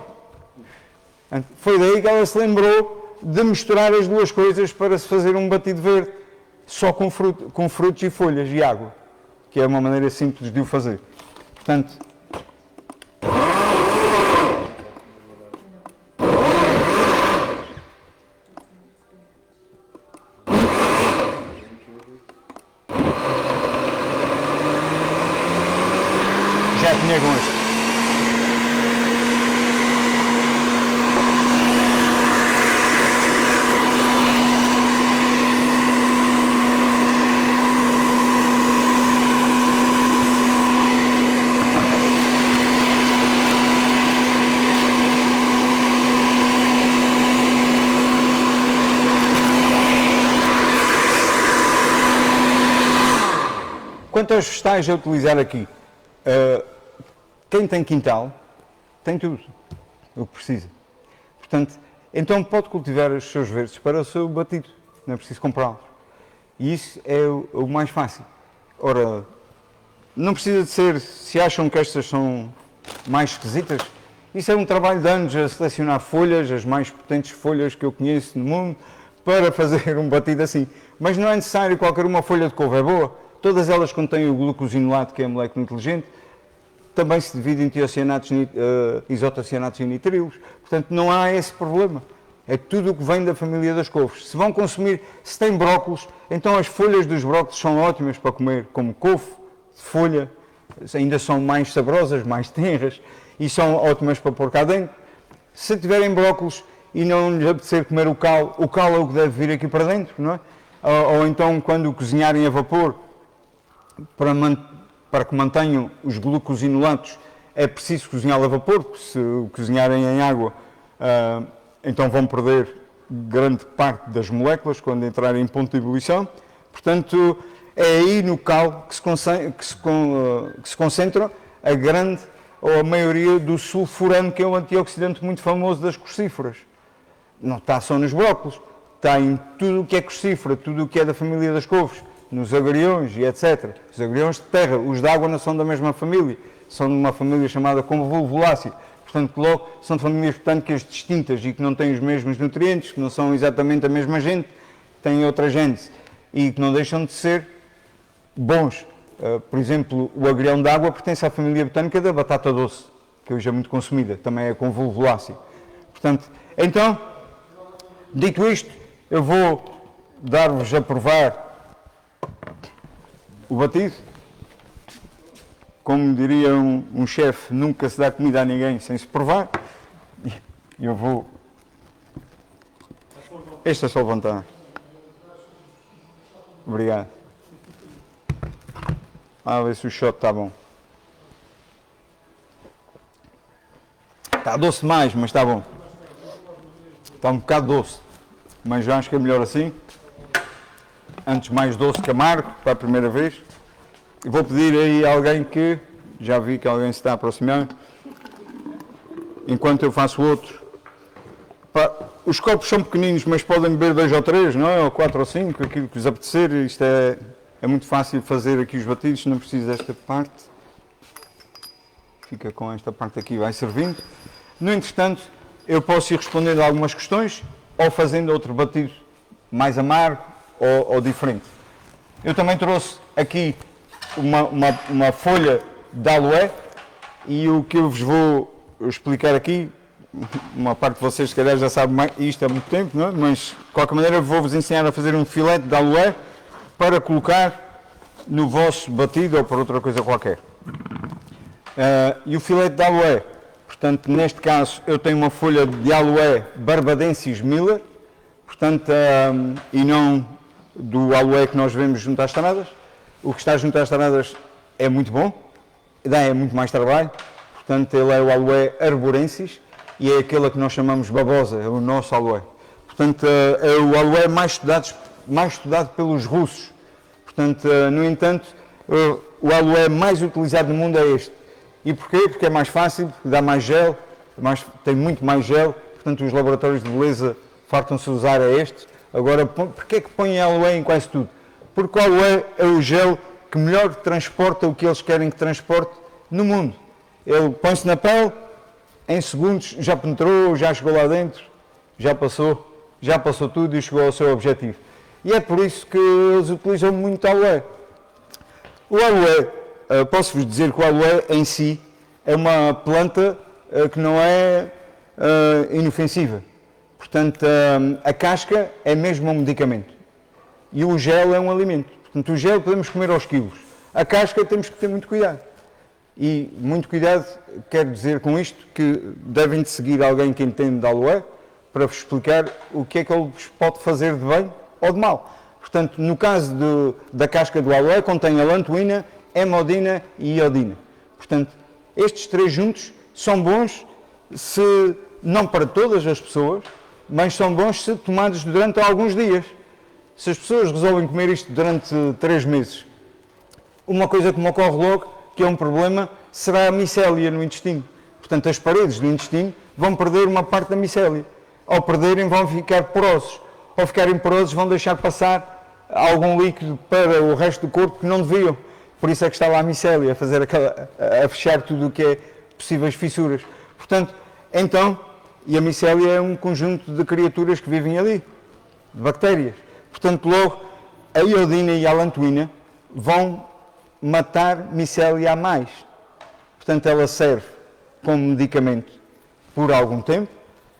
Foi daí que ela se lembrou de misturar as duas coisas para se fazer um batido verde, só com frutos e folhas e água, que é uma maneira simples de o fazer. Portanto, já tinha gosto. quanto aos vegetais a utilizar aqui, quem tem quintal tem tudo o que precisa. Portanto, então pode cultivar os seus verdes para o seu batido, não é preciso comprá-los. E isso é o mais fácil. Ora, não precisa de ser, se acham que estas são mais esquisitas, isso é um trabalho de anos a selecionar folhas, as mais potentes folhas que eu conheço no mundo, para fazer um batido assim. Mas não é necessário, qualquer uma folha de couve é boa. Todas elas contêm o glucosinolato, que é a molécula inteligente, também se divide em tiocianatos, isotocianatos e nitrilos. Portanto, não há esse problema. É tudo o que vem da família das couves. Se vão consumir, se têm brócolos, então as folhas dos brócolos são ótimas para comer, como couve, folha, ainda são mais saborosas, mais tenras, e são ótimas para pôr cá dentro. Se tiverem brócolos e não lhes apetecer comer o cal é o que deve vir aqui para dentro, não é? Ou então, quando cozinharem a vapor, para que mantenham os glucosinolatos, é preciso cozinhá-lo a vapor, porque se o cozinharem em água, então vão perder grande parte das moléculas quando entrarem em ponto de ebulição. Portanto, é aí no cal que se concentra a grande ou a maioria do sulfurano, que é um antioxidante muito famoso das crucíferas. Não está só nos brócolos, está em tudo o que é crucífera, tudo o que é da família das couves, nos agriões e etc. Os agriões de terra, os de água não são da mesma família, são de uma família chamada convolvulácea. Portanto, logo, são de famílias botânicas distintas e que não têm os mesmos nutrientes, que não são exatamente a mesma gente, têm outra gênese e que não deixam de ser bons. Por exemplo, o agrião de água pertence à família botânica da batata doce, que hoje é muito consumida, também é convolvulácea. Portanto, então, dito isto, eu vou dar-vos a provar o batido. Como diria um chefe, nunca se dá comida a ninguém sem se provar. Eu vou... Este é só levantar. Obrigado. A ver se o shot está bom. Está doce demais, mas está bom. Está um bocado doce, mas já acho que é melhor assim. Antes mais doce que amargo, para a primeira vez. E vou pedir aí a alguém que, já vi que alguém se está a aproximar, enquanto eu faço outro. Os copos são pequeninos, mas podem beber 2 ou 3, não é? Ou 4 ou 5, aquilo que vos apetecer. Isto é muito fácil fazer aqui os batidos, não preciso desta parte. Fica com esta parte aqui, vai servindo. No entretanto, eu posso ir respondendo a algumas questões, ou fazendo outro batido mais amargo ou diferente. Eu também trouxe aqui uma folha de aloé, e o que eu vos vou explicar aqui, uma parte de vocês se calhar já sabe mais, isto há muito tempo, não é? Mas de qualquer maneira vou-vos ensinar a fazer um filete de aloé para colocar no vosso batido ou por outra coisa qualquer. E o filete de aloé, portanto, neste caso eu tenho uma folha de aloé Barbadensis Miller, portanto, e não do aloé que nós vemos junto às tanadas. O que está junto às tanadas é muito bom, dá muito mais trabalho, portanto ele é o aloé arborensis e é aquele que nós chamamos babosa, é o nosso aloé. Portanto, é o aloé mais estudado pelos russos. Portanto, no entanto, o aloé mais utilizado no mundo é este. E porquê? Porque é mais fácil, dá mais gel, tem muito mais gel, portanto os laboratórios de beleza fartam-se usar este. Agora, porquê é que põem aloé em quase tudo? Porque o aloé é o gel que melhor transporta o que eles querem que transporte no mundo. Ele põe-se na pele, em segundos já penetrou, já chegou lá dentro, já passou tudo e chegou ao seu objetivo. E é por isso que eles utilizam muito aloé. O aloé, posso-vos dizer que o aloé em si é uma planta que não é inofensiva. Portanto, a casca é mesmo um medicamento. E o gel é um alimento. Portanto, o gel podemos comer aos quilos. A casca temos que ter muito cuidado. E muito cuidado quer dizer com isto que devem de seguir alguém que entende de aloé para vos explicar o que é que ele vos pode fazer de bem ou de mal. Portanto, no caso da casca do aloé, contém alantoína, hemodina e iodina. Portanto, estes 3 juntos são bons, se não para todas as pessoas, mas são bons se tomados durante alguns dias. Se as pessoas resolvem comer isto durante 3 meses, uma coisa que me ocorre logo, que é um problema, será a micélia no intestino. Portanto, as paredes do intestino vão perder uma parte da micélia. Ao perderem, vão ficar porosos. Ao ficarem porosos, vão deixar passar algum líquido para o resto do corpo que não deviam. Por isso é que está lá a micélia, a fechar tudo o que é possíveis fissuras. Portanto, então, e a micélia é um conjunto de criaturas que vivem ali, de bactérias. Portanto, logo, a iodina e a alantoína vão matar micélia a mais. Portanto, ela serve como medicamento por algum tempo,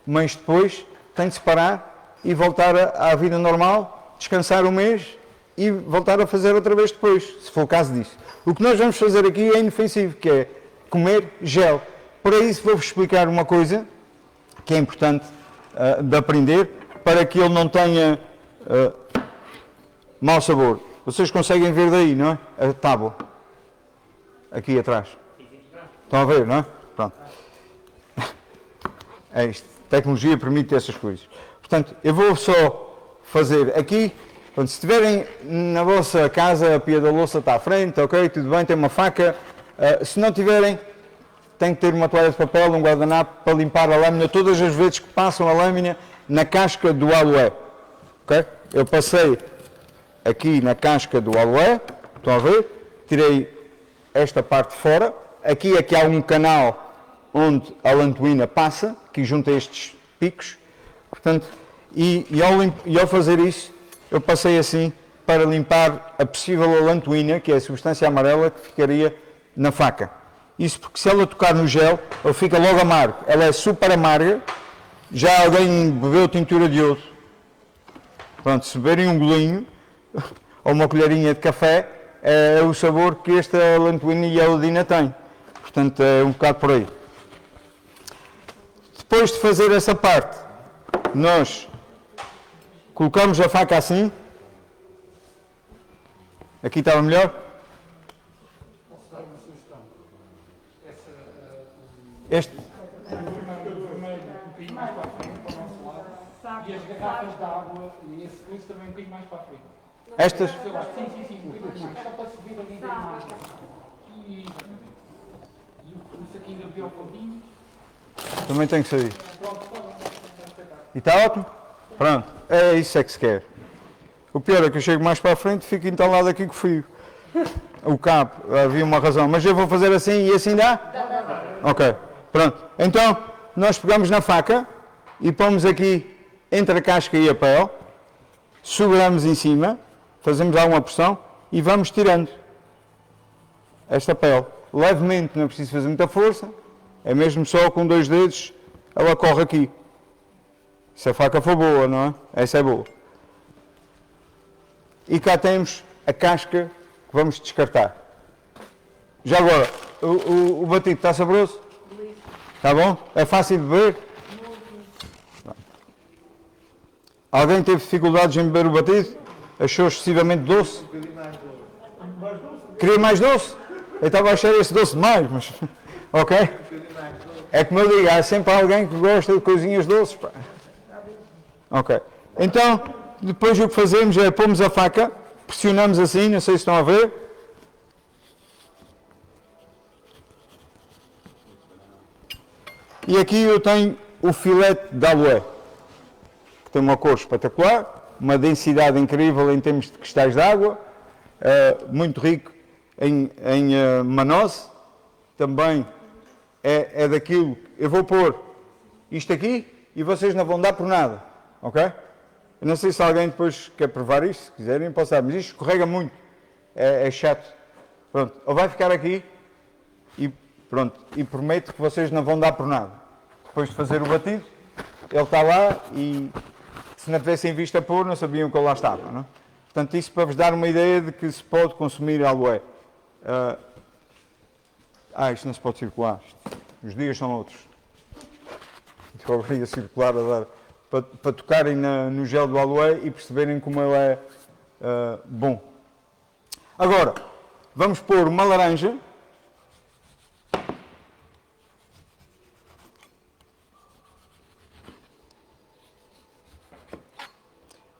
mas depois tem de se parar e voltar à vida normal, descansar um mês e voltar a fazer outra vez depois, se for o caso disso. O que nós vamos fazer aqui é inofensivo, que é comer gel. Para isso vou-vos explicar uma coisa que é importante de aprender, para que ele não tenha mau sabor. Vocês conseguem ver daí, não é? A tábua. Aqui atrás. Estão a ver, não é? Pronto. É isto. A tecnologia permite essas coisas. Portanto, eu vou só fazer aqui. Portanto, se estiverem na vossa casa, a pia da louça está à frente, ok, tudo bem, tem uma faca. Se não tiverem, tem que ter uma toalha de papel, um guardanapo para limpar a lâmina todas as vezes que passam a lâmina na casca do aloé. Ok? Eu passei aqui na casca do aloé, estão a ver? Tirei esta parte fora. Aqui é que há um canal onde a alantoína passa, aqui junto a estes picos. Portanto, e ao fazer isso, eu passei assim para limpar a possível alantoína, que é a substância amarela que ficaria na faca. Isso porque se ela tocar no gel, ele fica logo amargo. Ela é super amarga. Já alguém bebeu tintura de iodo? Pronto, se beberem um golinho, ou uma colherinha de café, é o sabor que esta alantoína e a iodina têm. Portanto, é um bocado por aí. Depois de fazer essa parte, nós colocamos a faca assim. Aqui estava melhor? Este. E as garrafas de água e esse coisa também um bocadinho mais para a frente. Estas? Sim, um bocadinho mais. Só para subir ali bem mais. E isso aqui ainda viu um pouquinho. Também tem que sair. E está ótimo? Pronto, é isso é que se quer. O pior é que eu chego mais para a frente e fico entalado aqui com o fio. O cabo, havia uma razão. Mas eu vou fazer assim e assim dá? Ok, pronto. Então, nós pegamos na faca e pomos aqui entre a casca e a pele, seguramos em cima, fazemos alguma pressão e vamos tirando esta pele. Levemente, não é preciso fazer muita força, é mesmo só com 2 dedos, ela corre aqui. Se a faca for boa, não é? Essa é boa. E cá temos a casca que vamos descartar. Já agora, o batido está saboroso? Está bom? É fácil de beber? Alguém teve dificuldades em beber o batido? Achou excessivamente doce? Queria mais doce? Eu estava a achar esse doce demais, mas... Ok? É como eu digo, há sempre alguém que gosta de coisinhas doces. Pá. Ok. Então, depois o que fazemos é pomos a faca, pressionamos assim, não sei se estão a ver. E aqui eu tenho o filete de aloé, que tem uma cor espetacular, uma densidade incrível em termos de cristais de água, muito rico em manose, também é daquilo. Eu vou pôr isto aqui e vocês não vão dar por nada, ok? Eu não sei se alguém depois quer provar isto, se quiserem, posso dar, mas isto escorrega muito, é chato. Pronto, ou vai ficar aqui e pronto, e prometo que vocês não vão dar por nada. Depois de fazer o batido, ele está lá e se não tivessem visto a pôr, não sabiam que ele lá estava, não é? Portanto, isso para vos dar uma ideia de que se pode consumir aloé. Isto não se pode circular. Os dias são outros. Estou a circular a dar, para tocarem no gel do aloé e perceberem como ele é bom. Agora, vamos pôr uma laranja.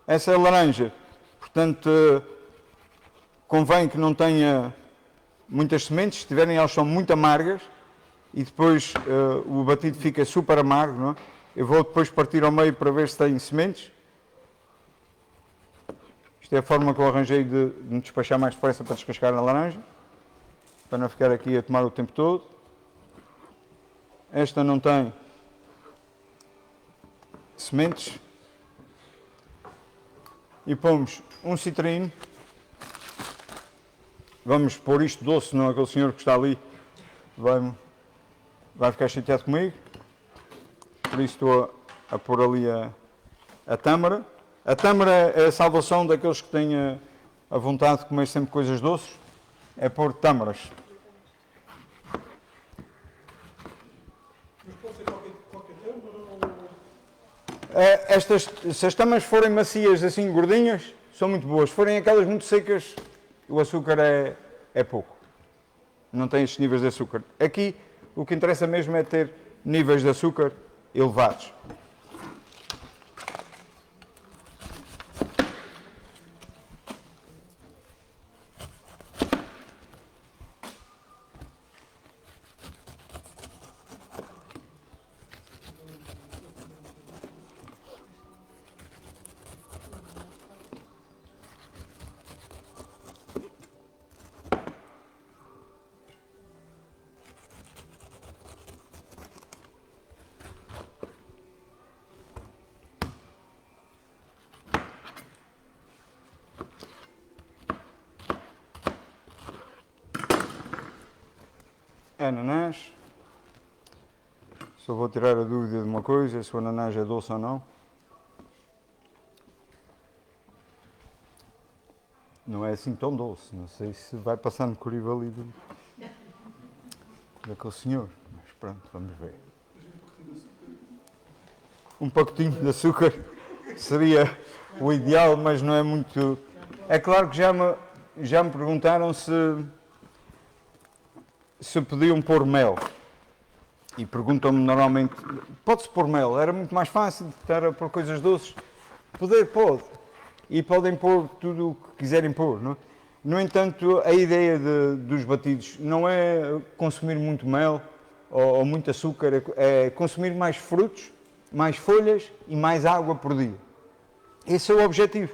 Essa laranja, portanto, convém que não tenha muitas sementes, se tiverem elas são muito amargas e depois o batido fica super amargo, não é? Eu vou depois partir ao meio para ver se tem sementes. Isto é a forma que eu arranjei de me despachar mais depressa para descascar a laranja, para não ficar aqui a tomar o tempo todo. Esta não tem sementes. E pomos um citrino. Vamos pôr isto doce, não aquele senhor que está ali vai ficar chateado comigo. Por isso estou a pôr ali a tâmara. A tâmara é a salvação daqueles que têm a vontade de comer sempre coisas doces. É pôr tâmaras. Mas pode ser qualquer tâmara? Se as tâmaras forem macias, assim gordinhas, são muito boas. Se forem aquelas muito secas, o açúcar é pouco. Não tem estes níveis de açúcar. Aqui, o que interessa mesmo é ter níveis de açúcar elevados. Ananás. Só vou tirar a dúvida de uma coisa, se o ananás é doce ou não. Não é assim tão doce, não sei se vai passar no crivo ali daquele senhor, mas pronto, vamos ver. Um pacotinho de açúcar seria o ideal, mas não é muito... É claro que já me perguntaram se podiam pôr mel. E perguntam-me normalmente, pode-se pôr mel? Era muito mais fácil de estar a pôr coisas doces. Pode. E podem pôr tudo o que quiserem pôr, não é? No entanto, a ideia dos batidos não é consumir muito mel ou muito açúcar, é consumir mais frutos, mais folhas e mais água por dia. Esse é o objetivo.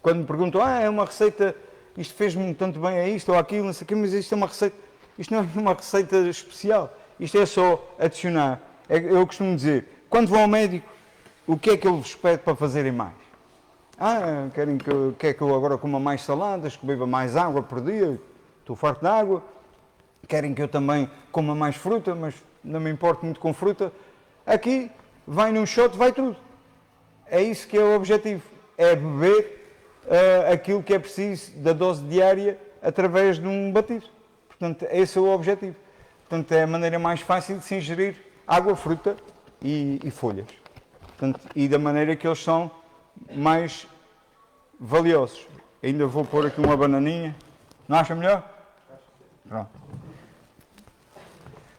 Quando me perguntam, é uma receita, isto fez-me tanto bem a isto ou aquilo, não sei o quê, mas isto é uma receita, isto não é uma receita especial, isto é só adicionar. Eu costumo dizer, quando vão ao médico, o que é que ele vos pede para fazerem mais? Quer que eu agora coma mais saladas, que beba mais água por dia, estou farto de água. Querem que eu também coma mais fruta, mas não me importo muito com fruta. Aqui, vai num shot, vai tudo. É isso que é o objetivo, é beber aquilo que é preciso da dose diária através de um batido. Portanto, esse é o objetivo. Portanto, é a maneira mais fácil de se ingerir água, fruta e folhas. Portanto, e da maneira que eles são mais valiosos. Ainda vou pôr aqui uma bananinha. Não acha melhor? Pronto.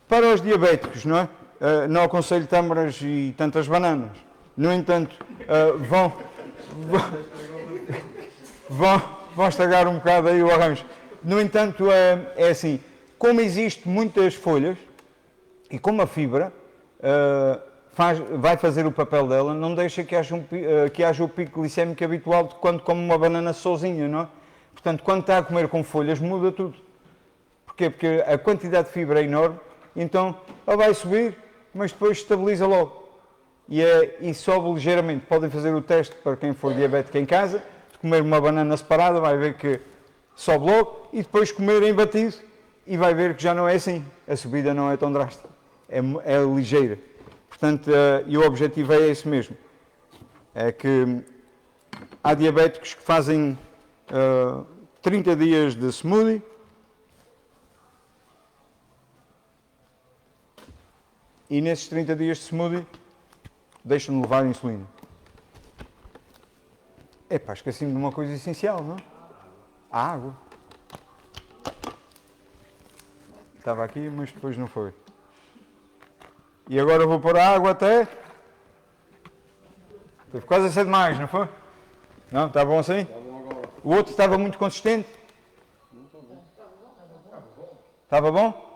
Para os diabéticos, não é? Não aconselho tâmaras e tantas bananas. No entanto, vão estragar um bocado aí o arranjo. No entanto, é assim, como existe muitas folhas e como a fibra vai fazer o papel dela, não deixa que haja o pico glicémico habitual de quando come uma banana sozinha, não é? Portanto, quando está a comer com folhas, muda tudo. Porquê? Porque a quantidade de fibra é enorme, então ela vai subir, mas depois estabiliza logo. E sobe ligeiramente. Podem fazer o teste para quem for diabético em casa, de comer uma banana separada, vai ver que sobe logo, e depois comer em batido, e vai ver que já não é assim. A subida não é tão drástica, é ligeira. Portanto, e o objetivo é esse mesmo. É que há diabéticos que fazem 30 dias de smoothie, e nesses 30 dias de smoothie deixam de levar a insulina. Epá, esqueci-me de uma coisa essencial, não? A água. Estava aqui, mas depois não foi. E agora vou pôr a água até... Teve quase a ser demais, não foi? Não? Está bom assim? Está bom agora. O outro estava muito consistente? Estava bom?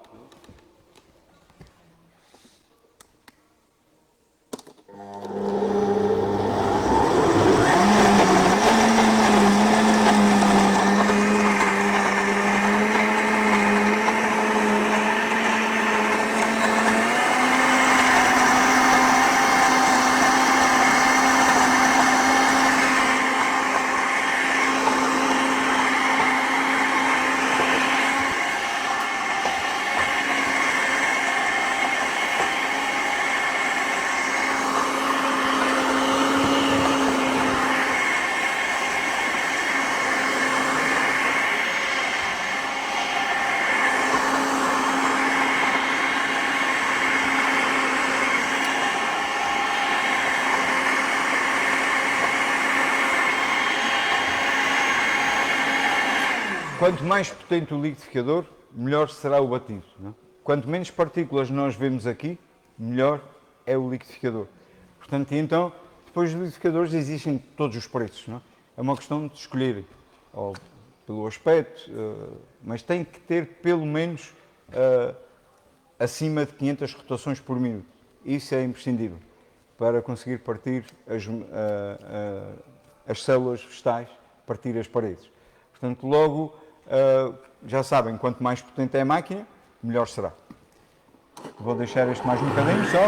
Quanto mais potente o liquidificador, melhor será o batido. Não é? Quanto menos partículas nós vemos aqui, melhor é o liquidificador. Portanto, então, depois dos liquidificadores existem todos os preços. Não é? É uma questão de escolher, ou pelo aspecto, mas tem que ter pelo menos acima de 500 rotações por minuto. Isso é imprescindível para conseguir partir as células vegetais, partir as paredes. Portanto, logo, já sabem, quanto mais potente é a máquina, melhor será. Vou deixar este mais um bocadinho só.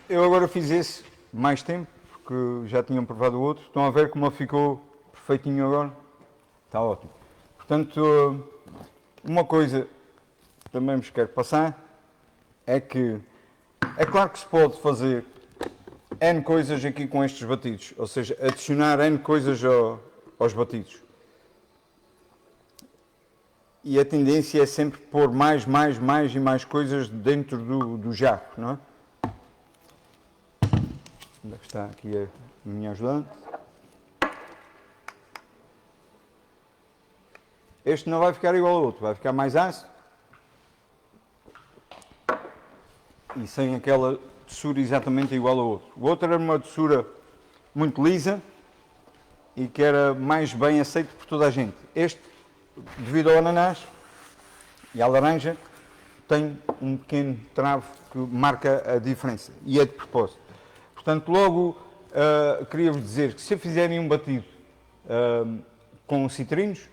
Eu agora fiz esse mais tempo, porque já tinham provado o outro. Estão a ver como ficou perfeitinho agora? Está ótimo. Portanto, uma coisa que também vos quero passar é que é claro que se pode fazer N coisas aqui com estes batidos, ou seja, adicionar N coisas aos batidos. E a tendência é sempre pôr mais e mais coisas dentro do jaco, não é? Onde é que está aqui a minha ajudante? Este não vai ficar igual ao outro, vai ficar mais ácido. E sem aquela textura exatamente igual ao outro. O outro era uma textura muito lisa e que era mais bem aceito por toda a gente. Este, devido ao ananás e à laranja, tem um pequeno travo que marca a diferença. E é de propósito. Portanto, logo queria-vos dizer que se fizerem um batido com citrinos,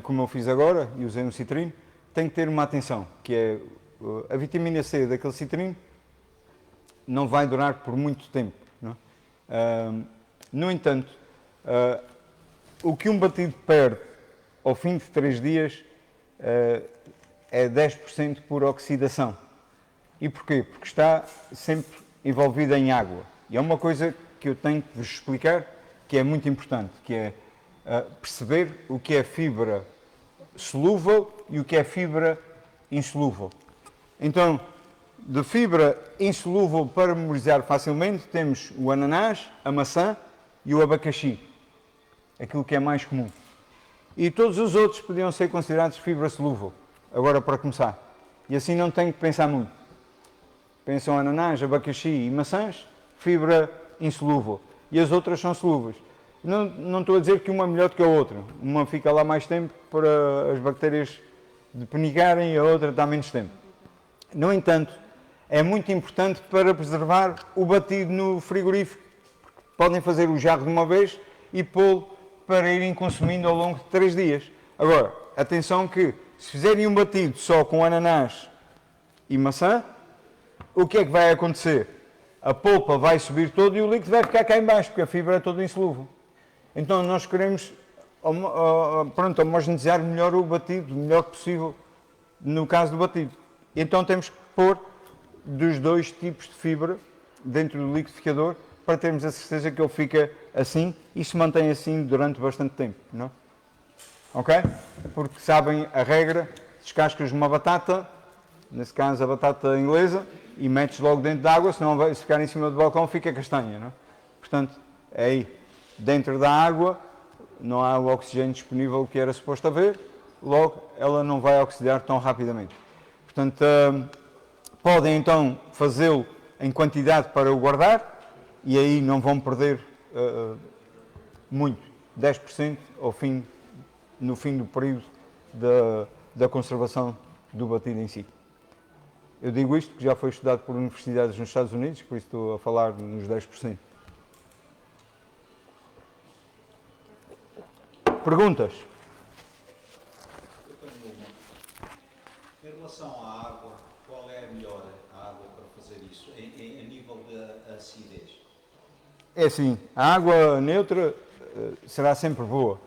como eu fiz agora e usei um citrino, tem que ter uma atenção, que é a vitamina C daquele citrino não vai durar por muito tempo. Não é? No entanto, o que um batido perde ao fim de 3 dias é 10% por oxidação. E porquê? Porque está sempre envolvida em água. E é uma coisa que eu tenho que vos explicar, que é muito importante, que é perceber o que é fibra solúvel e o que é fibra insolúvel. Então, de fibra insolúvel para memorizar facilmente, temos o ananás, a maçã e o abacaxi. Aquilo que é mais comum. E todos os outros podiam ser considerados fibra solúvel, agora para começar. E assim não tenho que pensar muito. Pensam ananás, abacaxi e maçãs, fibra insolúvel. E as outras são solúveis. Não estou a dizer que uma é melhor do que a outra. Uma fica lá mais tempo para as bactérias depenicarem e a outra dá menos tempo. No entanto, é muito importante para preservar o batido no frigorífico. Podem fazer o jarro de uma vez e pô-lo para irem consumindo ao longo de 3 dias. Agora, atenção que se fizerem um batido só com ananás e maçã, o que é que vai acontecer? A polpa vai subir todo e o líquido vai ficar cá em baixo, porque a fibra é toda insolúvel. Então nós queremos homogeneizar melhor o batido, o melhor possível, no caso do batido. Então temos que pôr dos 2 tipos de fibra dentro do liquidificador para termos a certeza que ele fica assim e se mantém assim durante bastante tempo, não? Ok? Porque sabem a regra, descascas uma batata, nesse caso a batata inglesa, e metes logo dentro de água, senão se ficar em cima do balcão fica castanha, não? Portanto, é aí, dentro da água, não há o oxigênio disponível que era suposto haver, logo ela não vai oxidar tão rapidamente. Portanto, podem então fazê-lo em quantidade para o guardar e aí não vão perder muito, 10% no fim do período da conservação do batido em si. Eu digo isto porque já foi estudado por universidades nos Estados Unidos, por isso estou a falar nos 10%. Perguntas? Eu tenho uma. Em relação à água, qual é a melhor água para fazer isso, a nível de acidez? É assim, a água neutra será sempre boa.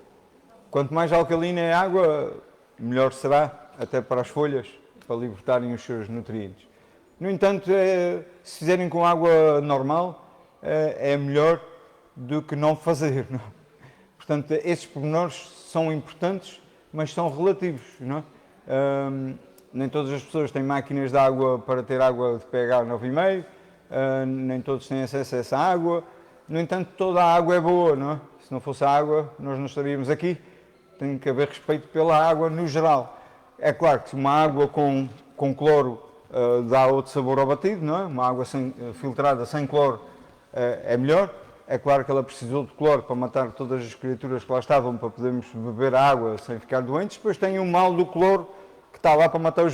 Quanto mais alcalina é a água, melhor será, até para as folhas, para libertarem os seus nutrientes. No entanto, se fizerem com água normal, é melhor do que não fazer. Não? Portanto, esses pormenores são importantes, mas são relativos. Não é? Nem todas as pessoas têm máquinas de água para ter água de pH 9,5, nem todos têm acesso a essa água. No entanto, toda a água é boa. Não é? Se não fosse a água, nós não estaríamos aqui. Tem que haver respeito pela água no geral. É claro que uma água com cloro dá outro sabor ao batido, não é? Uma água filtrada sem cloro é melhor. É claro que ela precisou de cloro para matar todas as criaturas que lá estavam, para podermos beber a água sem ficar doentes. Depois tem o mal do cloro, que está lá para matar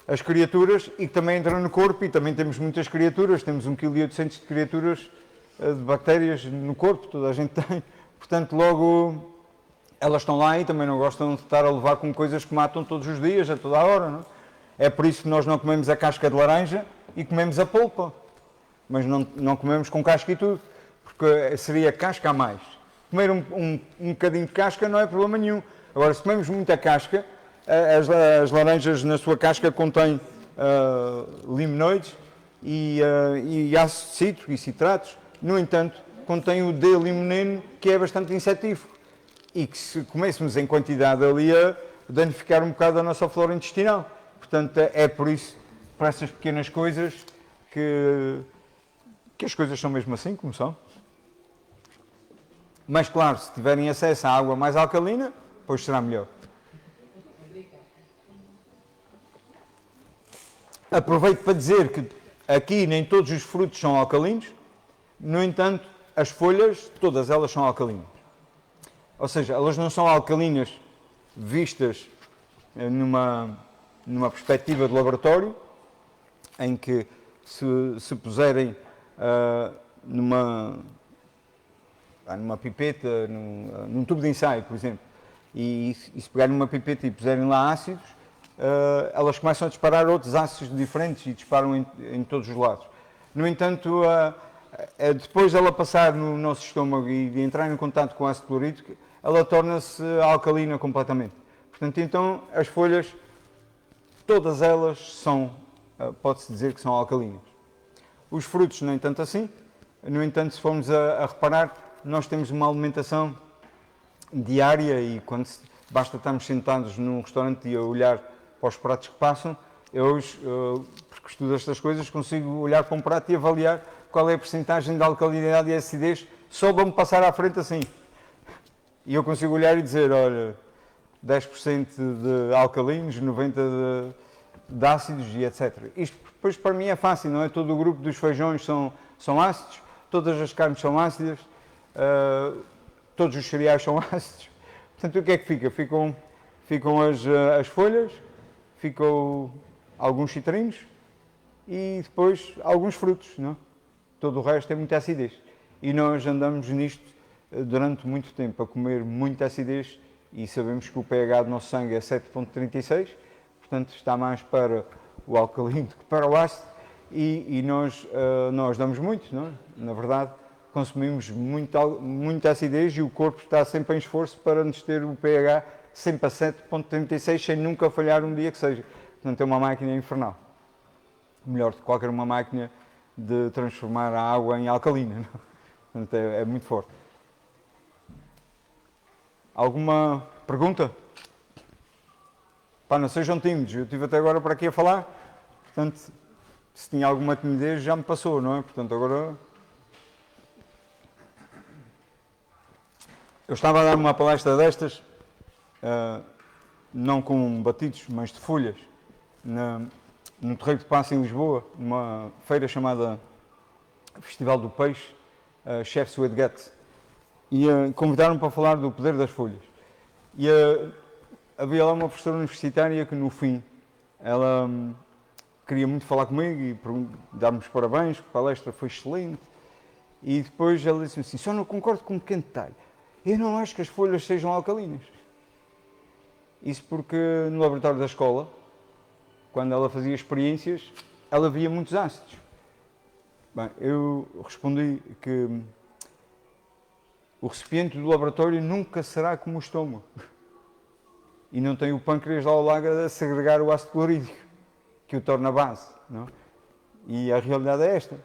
as criaturas e que também entra no corpo. E também temos muitas criaturas, temos 1,8 kg de criaturas de bactérias no corpo, toda a gente tem. Portanto, logo elas estão lá e também não gostam de estar a levar com coisas que matam todos os dias, a toda a hora. Não é? É por isso que nós não comemos a casca de laranja e comemos a polpa. Mas não comemos com casca e tudo, porque seria casca a mais. Comer um bocadinho de casca não é problema nenhum. Agora, se comemos muita casca, as laranjas na sua casca contêm liminoides e ácido cítrico e citratos. No entanto, contém o D-limoneno, que é bastante insetífero. E que se comêssemos em quantidade ali a danificar um bocado a nossa flora intestinal. Portanto, é por isso, para essas pequenas coisas, que as coisas são mesmo assim, como são. Mas claro, se tiverem acesso à água mais alcalina, pois será melhor. Aproveito para dizer que aqui nem todos os frutos são alcalinos, no entanto, as folhas, todas elas são alcalinas. Ou seja, elas não são alcalinas vistas numa perspectiva de laboratório, em que se puserem numa pipeta, num tubo de ensaio, por exemplo, e se pegarem uma pipeta e puserem lá ácidos, elas começam a disparar outros ácidos diferentes e disparam em todos os lados. No entanto, depois dela passar no nosso estômago e de entrar em contato com o ácido clorídrico, ela torna-se alcalina completamente. Portanto, então, as folhas, todas elas pode-se dizer que são alcalinas. Os frutos, nem tanto assim. No entanto, se formos a reparar, nós temos uma alimentação diária e basta estarmos sentados num restaurante e a olhar para os pratos que passam, eu hoje, porque estudo estas coisas, consigo olhar para um prato e avaliar qual é a percentagem de alcalinidade e acidez só para me passar à frente assim. E eu consigo olhar e dizer, olha, 10% de alcalinos, 90% de ácidos e etc. Isto depois para mim é fácil, não é? Todo o grupo dos feijões são ácidos, todas as carnes são ácidas, todos os cereais são ácidos. Portanto, o que é que fica? Ficam as folhas, ficam alguns citrinos e depois alguns frutos, não? Todo o resto é muita acidez. E nós andamos nisto durante muito tempo, a comer muita acidez e sabemos que o pH do nosso sangue é 7,36, portanto está mais para o alcalino do que para o ácido e nós damos muito, não é? Na verdade, consumimos muita acidez e o corpo está sempre em esforço para nos ter o pH sempre a 7,36 sem nunca falhar um dia que seja. Portanto, é uma máquina infernal. Melhor do que qualquer uma máquina de transformar a água em alcalina. Não? Portanto, é muito forte. Alguma pergunta? Pá, não sejam tímidos, eu estive até agora para aqui a falar, portanto, se tinha alguma timidez já me passou, não é? Portanto, agora... Eu estava a dar uma palestra destas, não com batidos, mas de folhas, no Terreiro de Paço em Lisboa, numa feira chamada Festival do Peixe, Chefs with Guts, e convidaram-me para falar do poder das folhas. E havia lá uma professora universitária que no fim, ela queria muito falar comigo e dar-me os parabéns, que a palestra foi excelente, e depois ela disse assim, só não concordo com um pequeno detalhe, eu não acho que as folhas sejam alcalinas. Isso porque no laboratório da escola, quando ela fazia experiências, ela via muitos ácidos. Bem, eu respondi que o recipiente do laboratório nunca será como o estômago. E não tem o pâncreas lá ao lado a segregar o ácido clorídrico, que o torna base. Não? E a realidade é esta.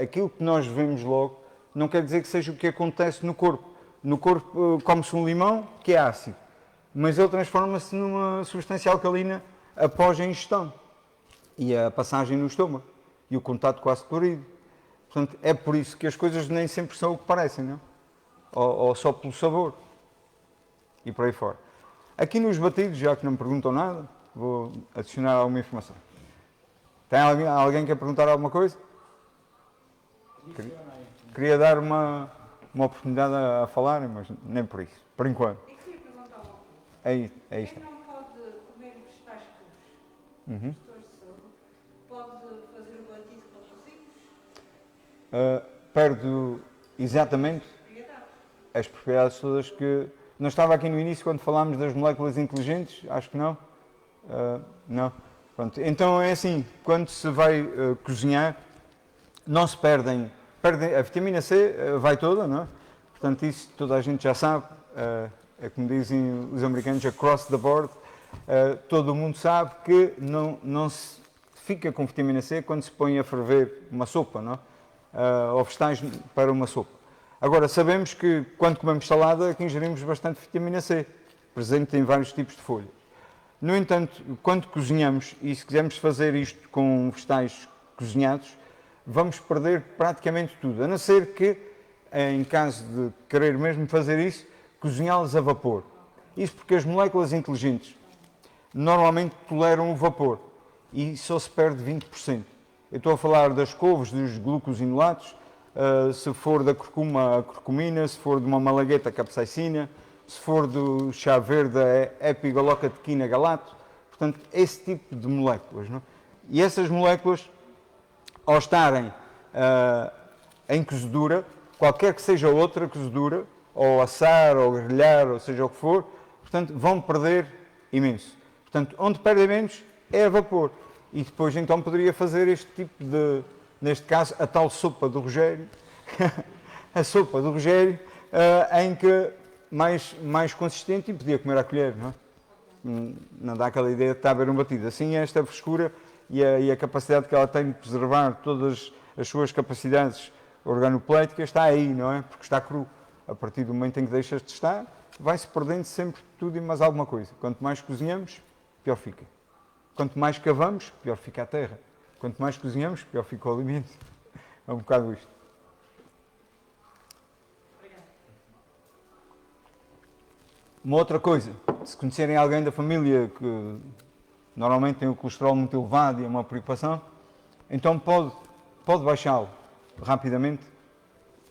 Aquilo que nós vemos logo não quer dizer que seja o que acontece no corpo. No corpo come-se um limão, que é ácido, mas ele transforma-se numa substância alcalina após a ingestão e a passagem no estômago e o contato com o ácido clorídrico. Portanto, é por isso que as coisas nem sempre são o que parecem, não? Ou só pelo sabor e por aí fora. Aqui nos batidos, já que não me perguntam nada, vou adicionar alguma informação. Tem alguém que quer perguntar alguma coisa? Queria dar uma oportunidade a falarem, mas nem por isso, por enquanto. Eu queria perguntar uma coisa. É isto. Quem não pode comer vegetais crus, gestores de saúde, pode fazer o batido com recibos? Perde exatamente as propriedades todas que... Não estava aqui no início quando falámos das moléculas inteligentes? Acho que não. Não. Pronto. Então é assim, quando se vai cozinhar, não se perdem a vitamina C vai toda, não é? Portanto, isso toda a gente já sabe, é como dizem os americanos, across the board, todo o mundo sabe que não se fica com vitamina C quando se põe a ferver uma sopa, não é? Ou vegetais para uma sopa. Agora, sabemos que quando comemos salada, que ingerimos bastante vitamina C, presente em vários tipos de folhas. No entanto, quando cozinhamos, e se quisermos fazer isto com vegetais cozinhados, vamos perder praticamente tudo, a não ser que, em caso de querer mesmo fazer isso, cozinhá-los a vapor. Isso porque as moléculas inteligentes normalmente toleram o vapor e só se perde 20%. Eu estou a falar das couves, dos glucosinolatos, se for da curcuma, a curcumina, se for de uma malagueta, a capsaicina, se for do chá verde, a epigalocatequina galato. Portanto, esse tipo de moléculas. Não? E essas moléculas, ao estarem em cozedura, qualquer que seja outra cozedura, ou assar, ou grelhar, ou seja o que for, portanto, vão perder imenso. Portanto, onde perdem menos é a vapor. E depois, então, poderia fazer este tipo de, neste caso, a tal sopa do Rogério, a sopa do Rogério, em que mais consistente e podia comer à colher, não é? Não dá aquela ideia de estar a ver um batido. Assim, esta frescura e a capacidade que ela tem de preservar todas as suas capacidades organopléticas está aí, não é? Porque está cru. A partir do momento em que deixas de estar, vai-se perdendo sempre tudo e mais alguma coisa. Quanto mais cozinhamos, pior fica. Quanto mais cavamos, pior fica a terra. Quanto mais cozinhamos, pior fica o alimento. É um bocado isto. Uma outra coisa, se conhecerem alguém da família que normalmente tem o colesterol muito elevado e é uma preocupação, então pode baixá-lo rapidamente.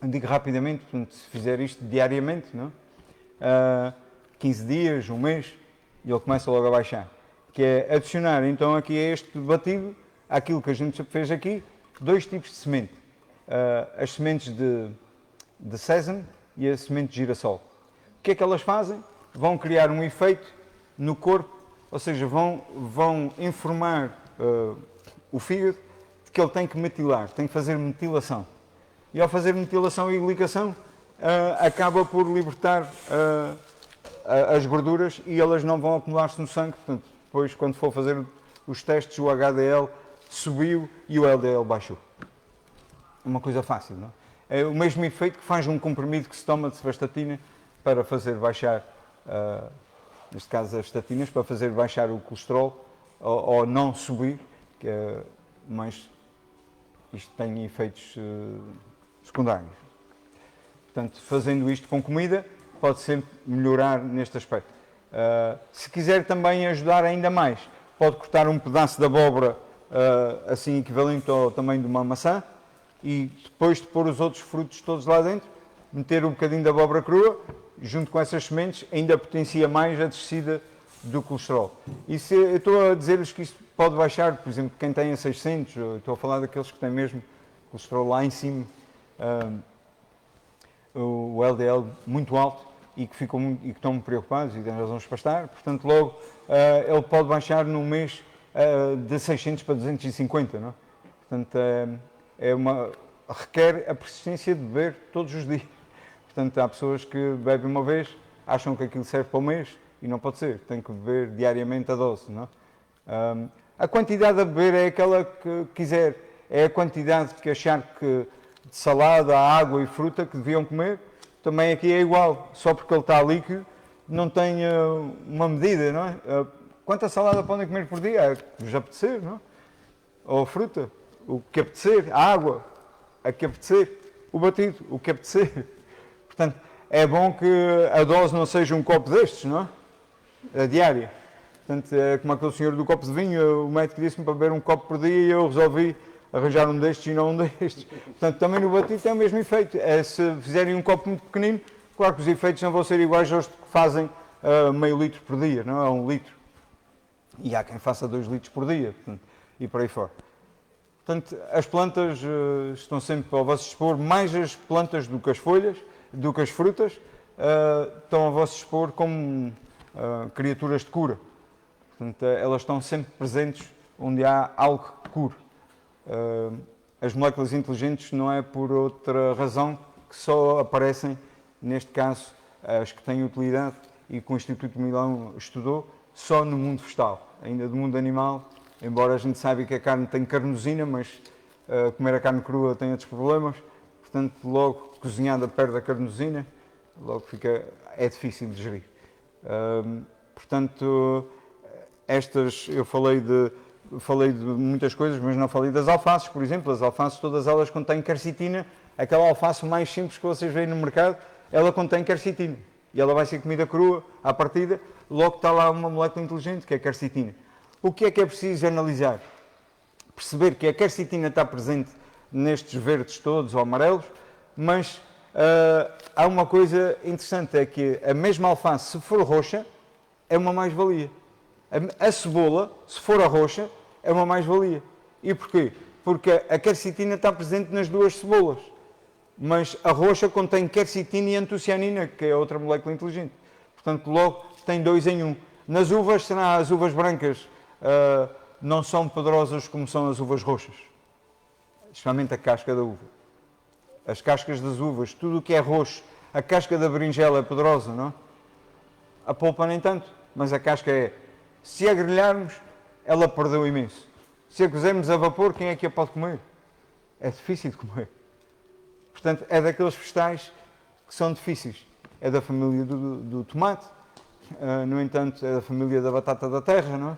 Eu digo rapidamente, portanto, se fizer isto diariamente, não? 15 dias, um mês, e ele começa logo a baixar. Que é adicionar então aqui a este batido, aquilo que a gente fez aqui, 2 tipos de semente. As sementes de sésamo e a semente de girassol. O que é que elas fazem? Vão criar um efeito no corpo, ou seja, vão informar o fígado de que ele tem que metilar, tem que fazer metilação. E ao fazer metilação e glicação, acaba por libertar as gorduras e elas não vão acumular-se no sangue. Portanto, depois, quando for fazer os testes, o HDL subiu e o LDL baixou. É uma coisa fácil, não é o mesmo efeito que faz um comprimido que se toma de cevastatina para fazer baixar, neste caso as estatinas, para fazer baixar o colesterol ou não subir, mas isto tem efeitos secundários. Portanto, fazendo isto com comida, pode sempre melhorar neste aspecto. Se quiser também ajudar ainda mais, pode cortar um pedaço de abóbora assim equivalente ao tamanho de uma maçã e depois de pôr os outros frutos todos lá dentro, meter um bocadinho de abóbora crua, junto com essas sementes, ainda potencia mais a descida do colesterol. E se eu estou a dizer-vos que isto pode baixar, por exemplo, quem tem a 600, eu estou a falar daqueles que têm mesmo colesterol lá em cima, o LDL muito alto e que estão preocupados e têm razões para estar, portanto logo ele pode baixar num mês de 600 para 250, não é? Portanto requer a persistência de beber todos os dias. Portanto há pessoas que bebem uma vez, acham que aquilo serve para o mês e não pode ser, tem que beber diariamente a dose, não é? A quantidade a beber é aquela que quiser, é a quantidade que achar que de salada, água e fruta que deviam comer, também aqui é igual, só porque ele está líquido, não tem uma medida, não é? Quanta salada podem comer por dia? O que apetecer, não é? Ou fruta, o que apetecer, a água, a que apetecer, o batido, o que apetecer. Portanto, é bom que a dose não seja um copo destes, não é? A diária. Portanto, é como aquele senhor do copo de vinho, o médico disse-me para beber um copo por dia e eu resolvi arranjar um destes e não um destes. Portanto, também no batido tem o mesmo efeito. Se fizerem um copo muito pequenino, claro que os efeitos não vão ser iguais aos que fazem meio litro por dia, não é? 1 litro. E há quem faça 2 litros por dia, portanto, e por aí fora. Portanto, as plantas estão sempre ao vosso dispor, mais as plantas do que as folhas, do que as frutas, estão ao vosso dispor como criaturas de cura. Portanto, elas estão sempre presentes onde há algo que cure. As moléculas inteligentes não é por outra razão que só aparecem, neste caso, as que têm utilidade e que o Instituto de Milão estudou, só no mundo vegetal. Ainda do mundo animal, embora a gente saiba que a carne tem carnosina, mas comer a carne crua tem outros problemas, portanto, logo cozinhada perde a carnosina, logo é difícil de gerir. Portanto, estas, eu falei de muitas coisas, mas não falei das alfaces, por exemplo. As alfaces, todas elas contêm quercetina. Aquela alface mais simples que vocês veem no mercado, ela contém quercetina. E ela vai ser comida crua, à partida, logo está lá uma molécula inteligente, que é a quercetina. O que é preciso analisar? Perceber que a quercetina está presente nestes verdes todos, ou amarelos, mas há uma coisa interessante, é que a mesma alface, se for roxa, é uma mais-valia. A cebola, se for a roxa, é uma mais-valia. E porquê? Porque a quercetina está presente nas duas cebolas, mas a roxa contém quercetina e antocianina, que é outra molécula inteligente. Portanto, logo tem 2 em 1. Nas uvas, será as uvas brancas não são poderosas como são as uvas roxas, especialmente a casca da uva. As cascas das uvas, tudo o que é roxo, a casca da berinjela é poderosa, não é? A polpa nem tanto, mas a casca é. Se a grelharmos, ela perdeu imenso. Se a cozermos a vapor, quem é que a pode comer? É difícil de comer. Portanto, é daqueles vegetais que são difíceis. É da família do tomate, no entanto, é da família da batata da terra, não é?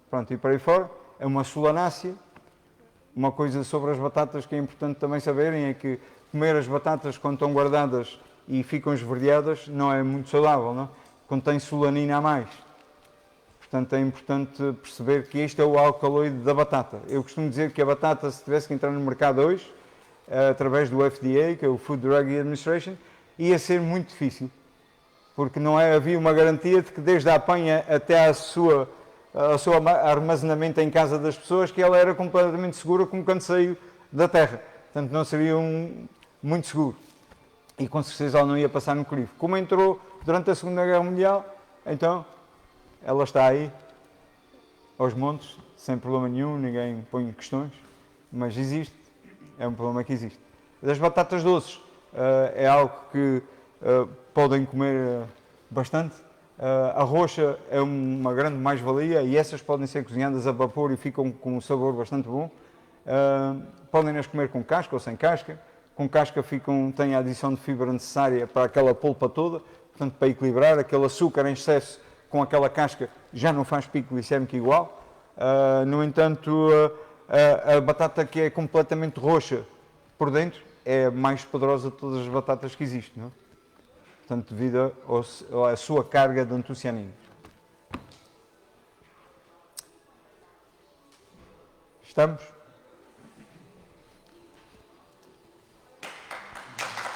Pronto, e para aí fora, é uma solanácea. Uma coisa sobre as batatas que é importante também saberem é que comer as batatas quando estão guardadas e ficam esverdeadas não é muito saudável, não é? Contém solanina a mais. Portanto, é importante perceber que este é o alcaloide da batata. Eu costumo dizer que a batata, se tivesse que entrar no mercado hoje, através do FDA, que é o Food Drug Administration, ia ser muito difícil, porque não havia uma garantia de que desde a apanha até ao seu armazenamento em casa das pessoas, que ela era completamente segura como quando saiu da terra. Portanto, não seria muito seguro. E com certeza ela não ia passar no crivo. Como entrou durante a Segunda Guerra Mundial, então ela está aí, aos montes, sem problema nenhum, ninguém põe questões, mas existe, é um problema que existe. Das batatas doces, é algo que podem comer bastante. A roxa é uma grande mais-valia e essas podem ser cozinhadas a vapor e ficam com um sabor bastante bom. Podem-nas comer com casca ou sem casca, com casca têm a adição de fibra necessária para aquela polpa toda, portanto, para equilibrar. Aquele açúcar em excesso com aquela casca já não faz pico glicémico igual. No entanto, a batata que é completamente roxa por dentro é a mais poderosa de todas as batatas que existem, não é? Portanto, devido à sua carga de antocianinos. Estamos?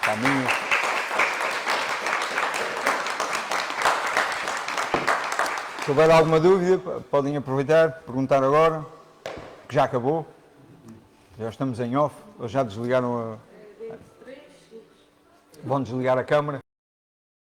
Caminho. Se houver alguma dúvida, podem aproveitar, perguntar agora, que já acabou. Já estamos em off, ou já desligaram a... Vão desligar a câmara.